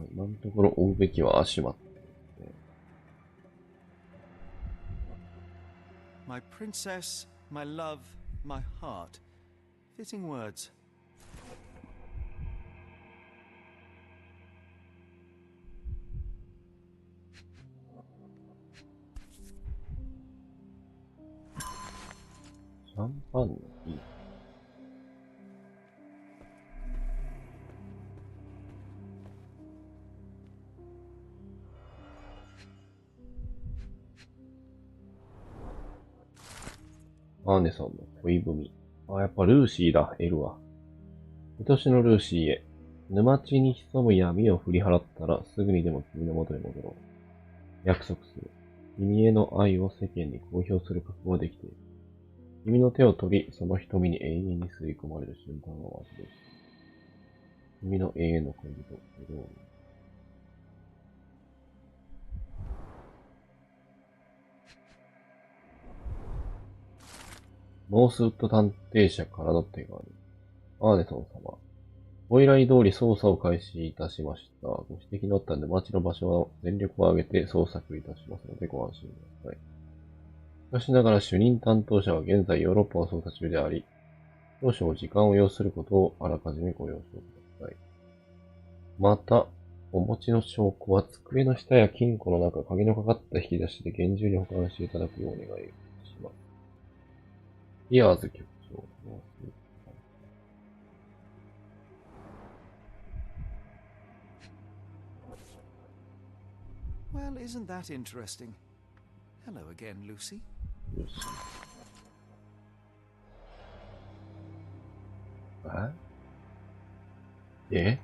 む。今のところ追うべきはアシュマットですね。My princess, my love, my heart. Fitting words. シャンパンの木。アーネさんの恋文。あ、やっぱルーシーだ、エルは。愛しのルーシーへ。沼地に潜む闇を振り払ったら、すぐにでも君の元へ戻ろう。約束する。君への愛を世間に公表する覚悟ができている。君の手を取り、その瞳に永遠に吸い込まれる瞬間を忘れる。君の永遠の恋人、エローニ。ノースウッド探偵社からの手紙。アーネソン様。ご依頼通り捜査を開始いたしました。ご指摘のあった沼地の場所は全力を挙げて捜索いたしますのでご安心ください。しかしながら主任担当者は現在ヨーロッパを捜査中であり、少々時間を要することをあらかじめご了承ください。また、お持ちの証拠は机の下や金庫の中、鍵のかかった引き出しで厳重に保管していただくようお願いします。ピアーズ局長。Well, isn't that interesting? Hello again, Lucy. Lucy. What? Yeah?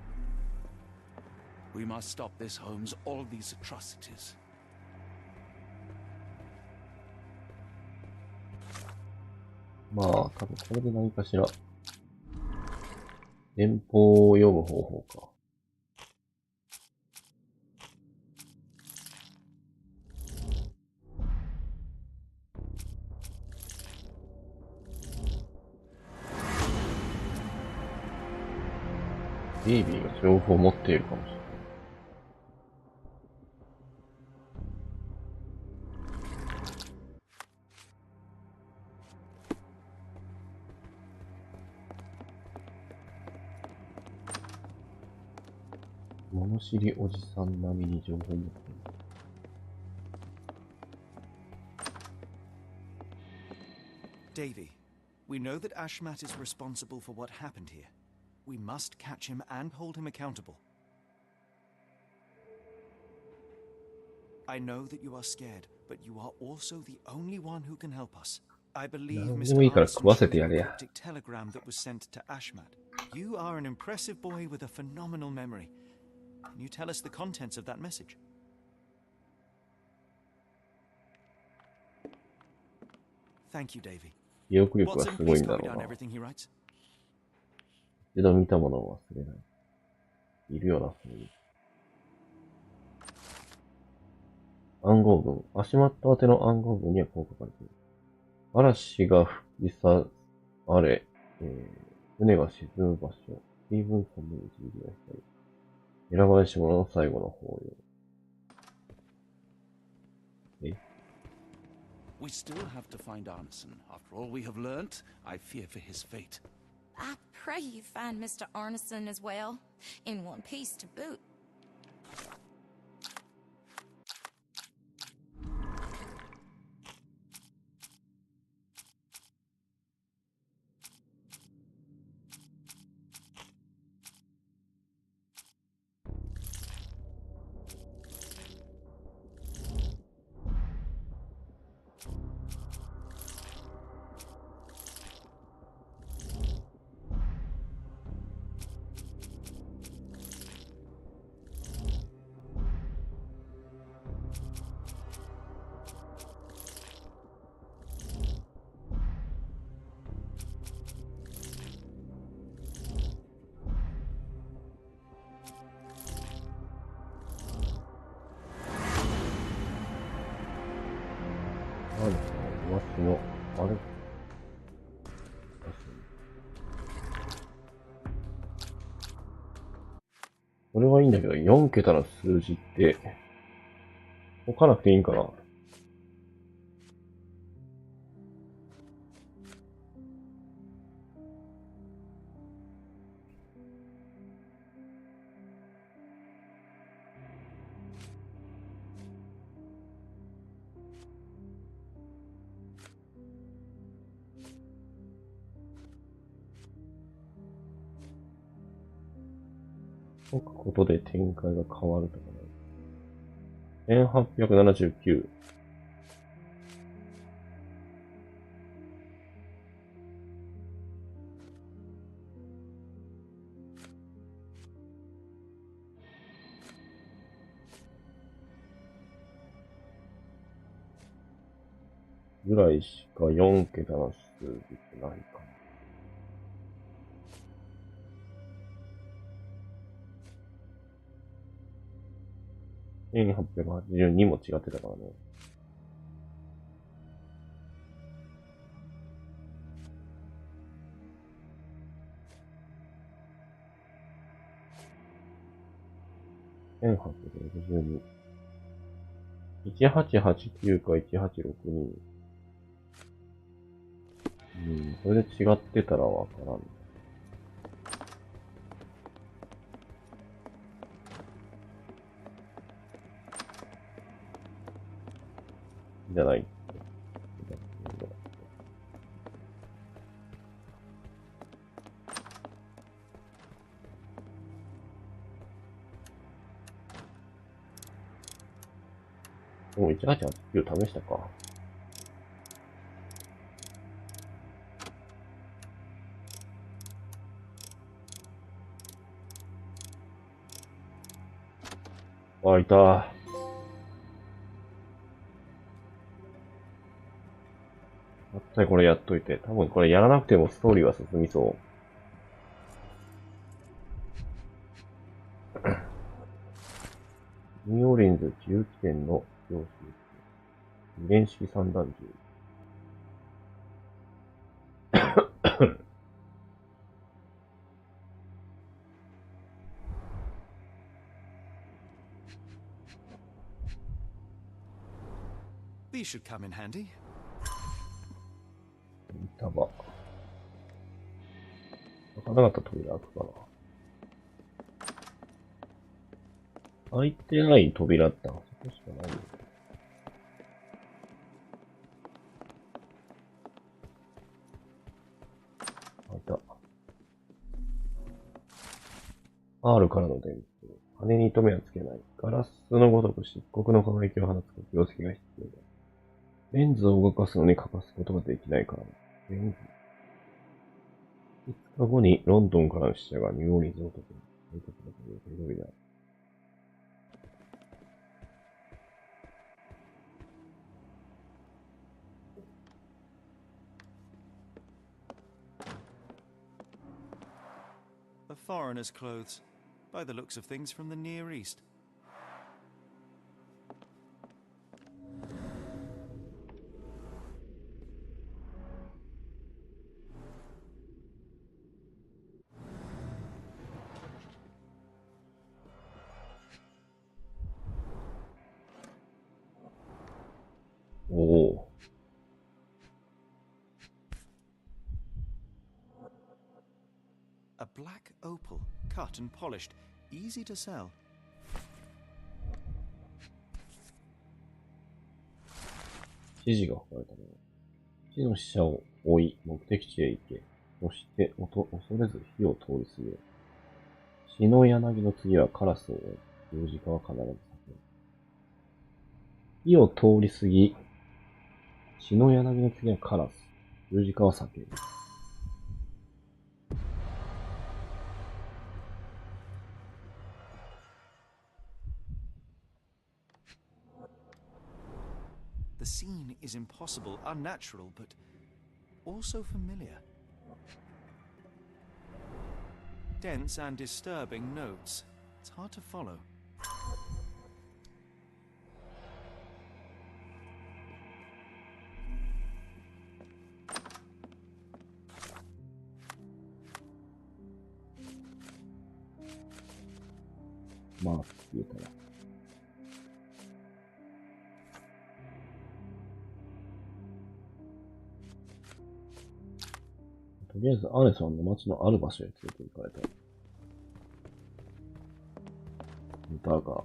We must stop this, Holmes. All these atrocities. まあ、多分これで何かしら、電報を読む方法か。ベイビーが情報を持っているかもしれない。物知りおじさん並みに情報を持っている。Davy, we know that Ashmat is responsible for what happened here. We must catch him and hold him accountable. I know that you are scared, but you are also the only one who can help us. I believe Mr. Anderson showed you a cryptic telegram that was sent to Ashmat. You are an impressive boy with a phenomenal memory. Can you tell us the contents of that message? Thank you, Davy. 記憶力が Watson, すごい please んだ copy ろう down な。 everything he writes. 一度見たものを忘れない。いるよな、そういう。暗号文。足元当ての暗号文にはこう書かれている。嵐が吹き去れ、船が沈む場所。スティーブンソンの導きの光。選ばれし者の最後の法要。We still have to find Arneson. After all we have learnt, I fear for his fate. I pray you find Mr. Arneson as well, in one piece to boot.あれそれはいいんだけど、4桁の数字って、置かなくていいんかな。書くことで展開が変わるとかね。1879。ぐらいしか4桁の数字ってないかな。1882も違ってたからね。1862。1889か1862。それで違ってたらわからん。じゃない。もう1889試したか。あ、いた。絶対これやっといて。多分これやらなくてもストーリーは進みそう。ニューオーリンズ銃器店の教師。遺伝式散弾銃。These should come in handy. 束。開かなかった扉開くかな。開いてない扉ってあそこしかないよ。開いた。R からの電気。羽に糸目はつけない。ガラスのごとく漆黒の輝きを放つ業績が必要だ。レンズを動かすのに欠かすことができないから。レンズ。5日後にロンドンからの使者がニューオーリンズを訪れる。そういうことだけど、手取りだ。A foreigner's clothes, by the looks of things from the Near East. Oh. A black opal, cut and polished, easy to sell. 指示が書かれたもの。死の使者を追い、目的地へ行け。そして、恐れず火を通り過ぎよ。血の柳の次はカラスを追い、十字架は必ず避ける。火を通り過ぎ、血の柳の次はカラス、十字架は避ける。The scene is impossible, unnatural, but also familiar. Dense and disturbing notes. It's hard to follow. Mark 言うたら。とりあえず、アレさんの町のある場所へ連れて行かれた。だが、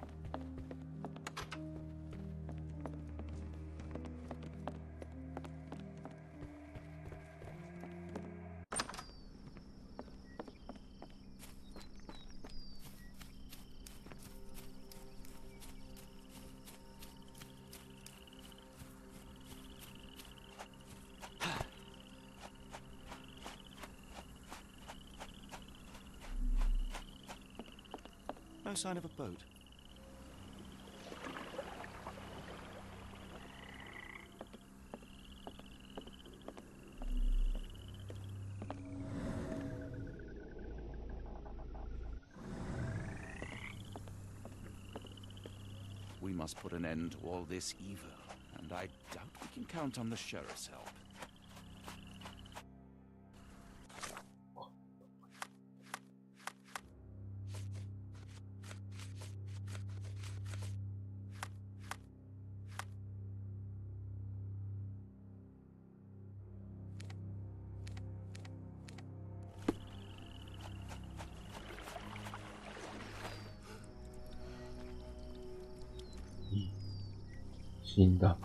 No sign of a boat. We must put an end to all this evil, and I doubt we can count on the sheriff's help. Hmm. 死んだ。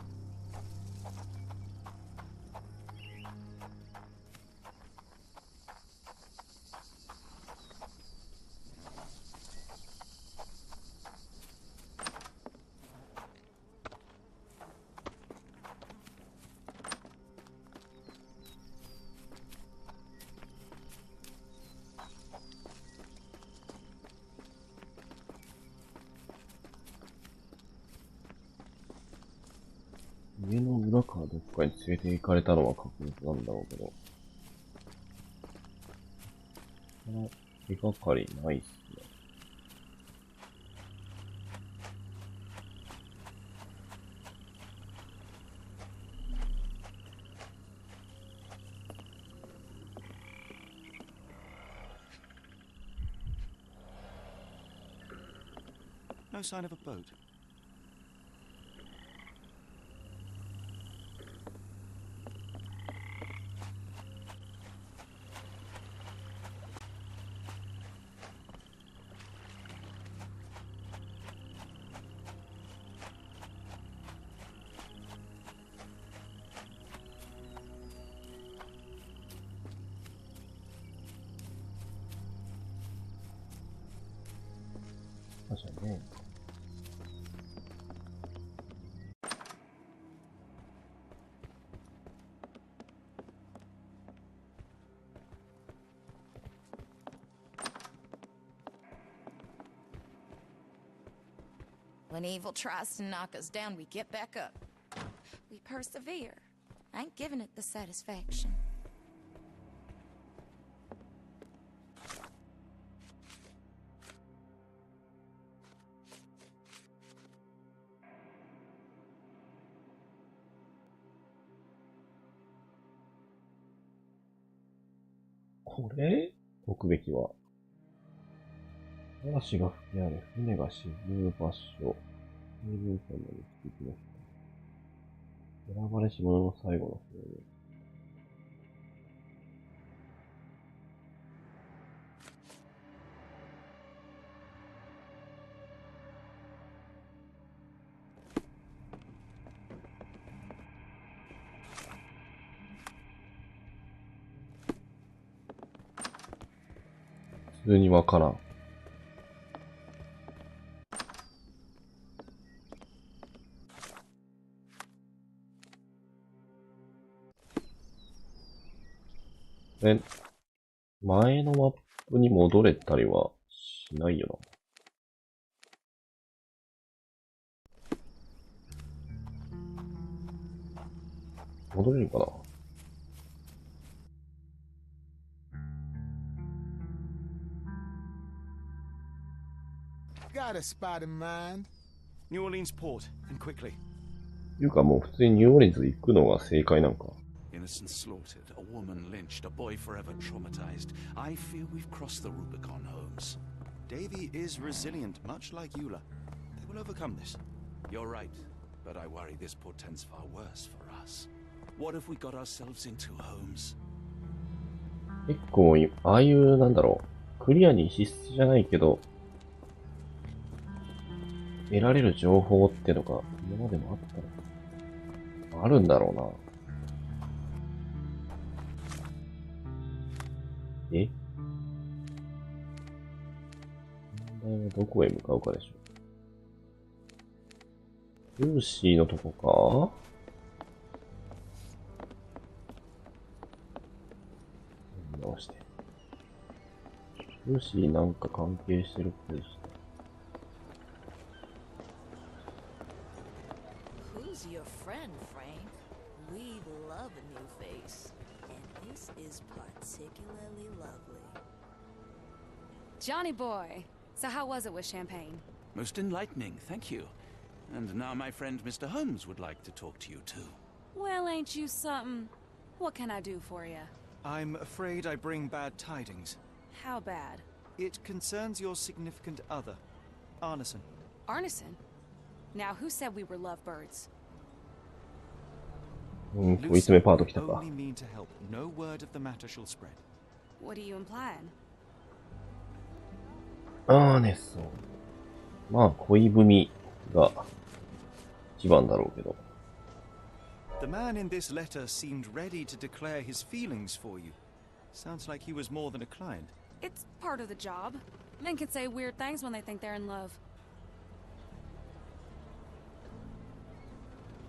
家の裏からどっかに連れて行かれたのは確実なんだろうけど。この手がかりないっすね。No sign of a boat. When evil tries to knock us down, we get back up. We persevere. I ain't giving it the satisfaction. これ解くべきは、嵐が吹き荒れ、船が沈む場所。平流山まで続きました。選ばれし者の最後の声で。普通にわからん。前のマップに戻れたりはしないよな。戻れるかな。Got a spot in mind. New Orleans port, and quickly. いうかもう普通にニューオーリンズ行くのが正解なんか。Innocent slaughtered, a woman lynched, a boy forever traumatized. I fear we've crossed the Rubicon, Holmes. Davy is resilient, much like Eula. They will overcome this. You're right, but I worry this portends far worse for us. What have we got ourselves into, Holmes? 結構、ああいうなんだろう、クリアに必須じゃないけど、得られる情報ってのが今までもあったのあるんだろうな。問題はどこへ向かうかでしょう。ルーシーのとこか。直して。ルーシーなんか関係してるっぽいし。Who's your friend, Frank? We love a new face, and this is particularly lovely. Johnny boy, so how was it with Champagne? Most enlightening, thank you. And now my friend Mr. Holmes would like to talk to you too. Well, ain't you something? What can I do for you? I'm afraid I bring bad tidings. How bad? It concerns your significant other, Arneson. Arneson? Now, who said we were lovebirds? 問い詰めパート来たか。Only mean to help. No word of the matter shall spread. What are you implying? ああね、そう。まあ、恋文が一番だろうけど。The man in this letter seemed ready to declare his feelings for you. Sounds like he was more than a client. It's part of the job. Men can say weird things when they think they're in love.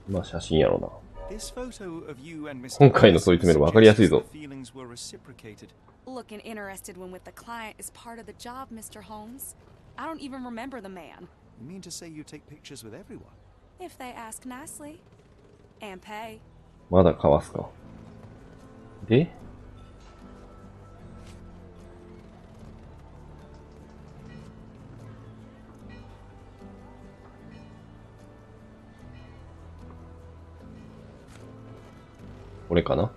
まあ、写真やろな。This photo of you and Mr. 今回の問い詰める分かりやすいぞ。Feelings were reciprocated. Looking interested when with the client is part of the job, Mr. Holmes. I don't even remember the man. You mean to say you take pictures with everyone? If they ask nicely. And pay. まだ交わすか。でこれかな。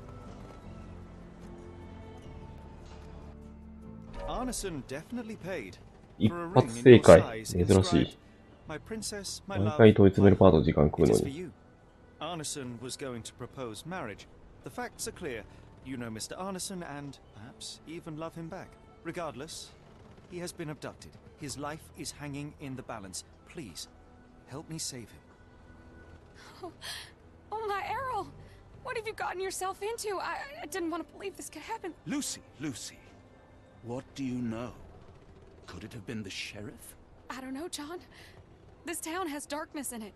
Arneson definitely paid. 一発正解。珍しい。My princess, my 毎 love, 回問い詰めるパート時間食う it の is for に。 you. Arneson was going to propose marriage. The facts are clear. You know Mr. Arneson and perhaps even love him back. Regardless, he has been abducted. His life is hanging in the balance. Please, help me save him. Oh my Errol! What have you gotten yourself into? I didn't want to believe this could happen. Lucy, Lucy, what do you know? Could it have been the sheriff? I don't know, John. This town has darkness in it.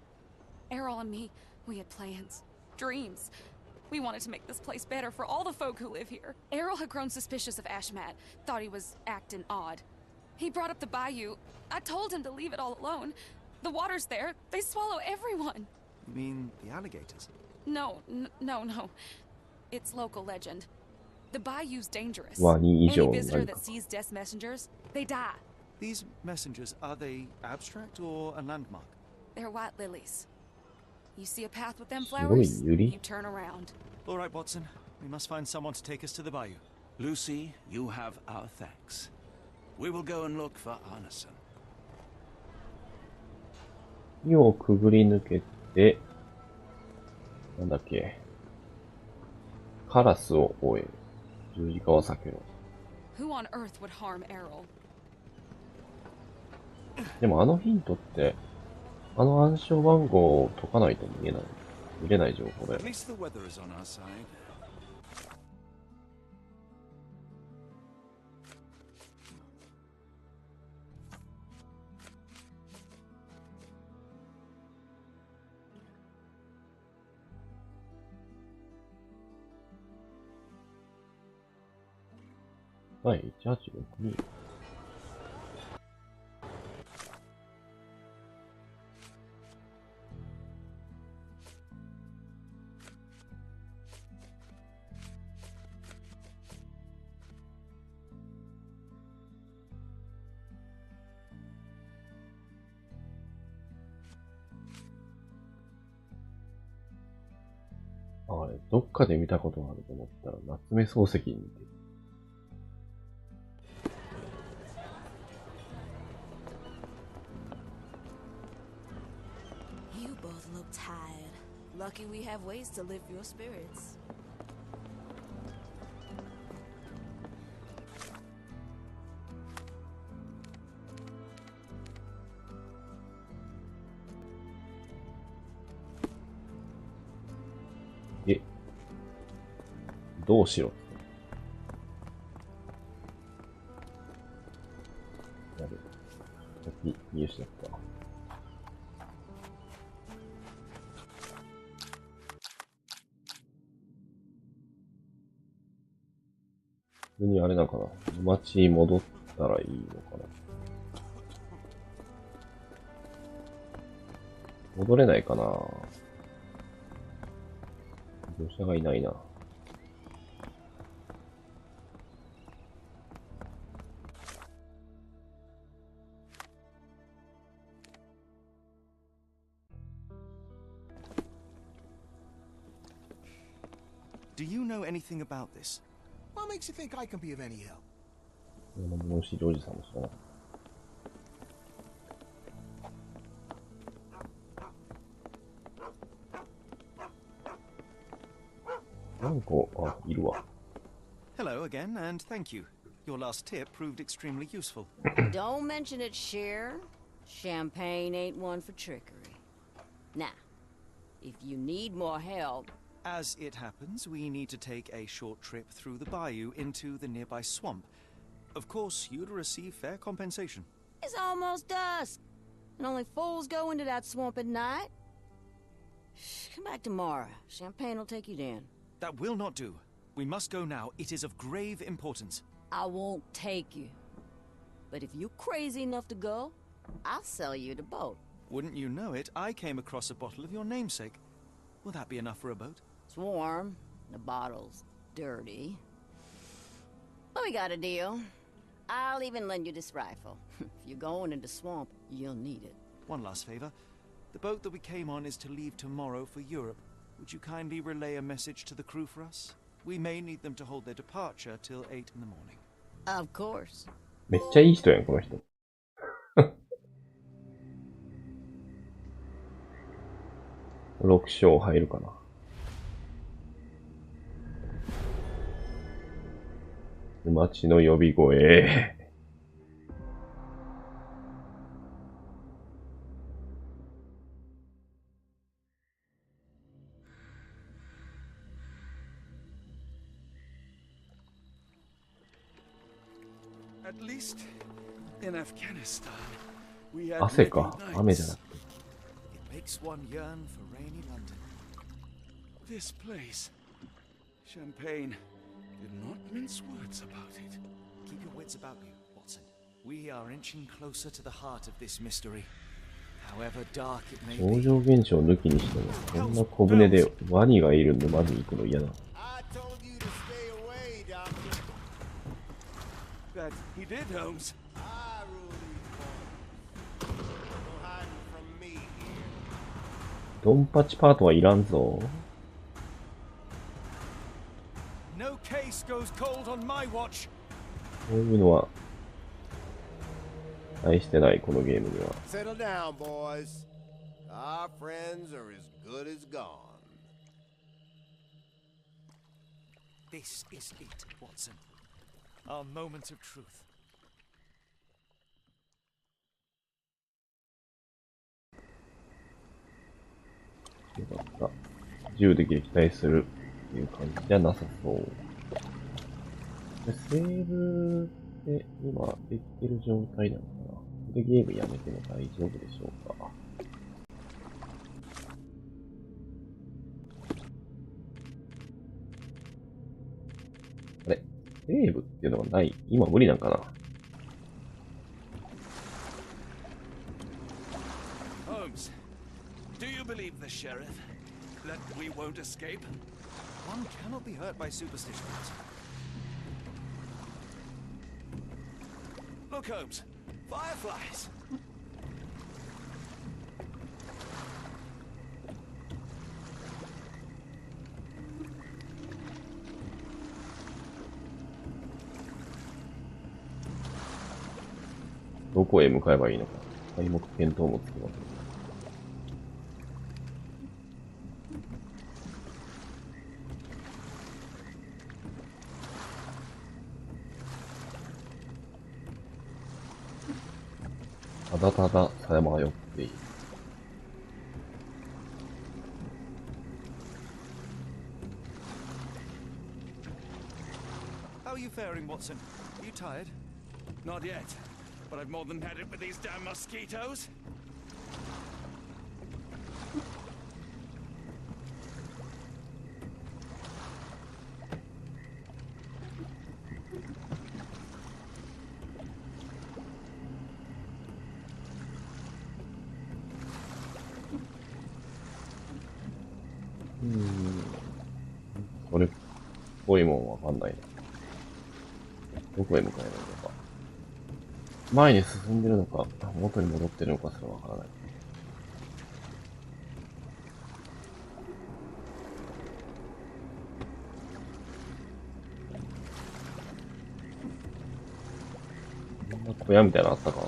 Errol and me, we had plans, dreams. We wanted to make this place better for all the folk who live here. Errol had grown suspicious of Ashmat, thought he was acting odd. He brought up the bayou. I told him to leave it all alone. The water's there. They swallow everyone. You mean the alligators? No. It's local legend. The bayou's dangerous. ワニ以 Any 上 visitor 何か that sees death messengers, they die. These messengers, are they abstract or a landmark? They're white lilies. You see a path with them 白い flowers? ユリ You turn around. All right, Watson. We must find someone to take us to the bayou. Lucy, you have our thanks. We will go and look for Arneson. 火をくぐり抜けて、なんだっけ。カラスを追え。十字架は避けろ。Who on earth would harm Errol? でもあのヒントって、あの暗証番号を解かないと見れない情報だよ。At least the weather is on our side. はい、1862。あれ、どっかで見たことがあると思ったら、夏目漱石に似てる。You both look tired. Lucky we have ways to lift your spirits.え、どうしろ。やる。先、見失った。普通にあれなのかな。街に戻ったらいいのかな。戻れないかな。業者がいないな。Do you know anything about this? What makes you think I can be of any help? 山本資料おじさんも知らない。何個、あ、いるわ。Hello again, and thank you. Your last tip proved extremely useful. Don't mention it, Cher. Champagne ain't one for trickery. Now, if you need more help... As it happens, we need to take a short trip through the bayou into the nearby swamp. Of course, you'd receive fair compensation. It's almost dusk, and only fools go into that swamp at night. Come back tomorrow. Champagne will take you then. That will not do. We must go now. It is of grave importance. I won't take you. But if you're crazy enough to go, I'll sell you the boat. Wouldn't you know it, I came across a bottle of your namesake. Will that be enough for a boat? It's warm. The bottle's dirty. But we got a deal. I'll even lend you this rifle. If you're going into the swamp, you'll need it. One last favor. The boat that we came on is to leave tomorrow for Europe. Would you kindly relay a message to the crew for us? We may need them to hold their departure till 8 in the morning. Of course. めっちゃいい人やん、この人。6勝入るかな。街の呼び声。At least in Afghanistan, we had 汗か。雨じゃなくて。It makes one yearn for rainy London. This place, Champagne, did not mince words about it. Keep your wits about you, Watson. We are inching closer to the heart of this mystery. However dark it may 超 be. 常現象を抜きにしても、こんな小舟でワニがいる沼に行くの嫌だ。I told you to stay away, Doctor. That he did, Holmes. I rule these boys. No hiding from me here. ドンパチパートはいらんぞ。No case goes cold on my watch. こういうのは、愛してない、このゲームには。Settle down, boys. Our friends are as good as gone. This is it, Watson. Our moment of truth. よかった。銃で撃退するっていう感じじゃなさそう。でセーブって今できてる状態なのかな。ここでゲームやめても大丈夫でしょうか。あれセーブっていうのがない。今無理なんかな。Holmes, do you believe the sheriff that we won't escape? One cannot be hurt by superstitions. Look, Holmes, fireflies. どこへ向かえばいいのか。材木見当もつきません。ただたださまよっている。How are you faring, Watson? Are you tired? Not yet, but I've more than had it with these damn mosquitoes. これっぽいもんわかんないな。どこへ向かえばいいのか。前に進んでるのか、元に戻ってるのかすらわからない。こんな小屋みたいなのあったかな。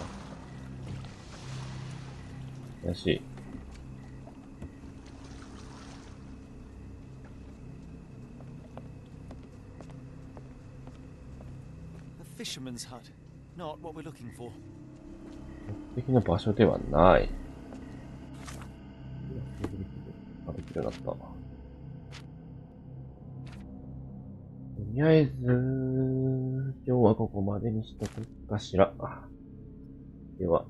怪しい。Fisherman's hut. Not what we're looking for. 目的の場所ではない。あ、できるようになった。とりあえず、今日はここまでにしとくかしら。では、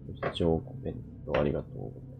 ご視聴コメントありがとうございます。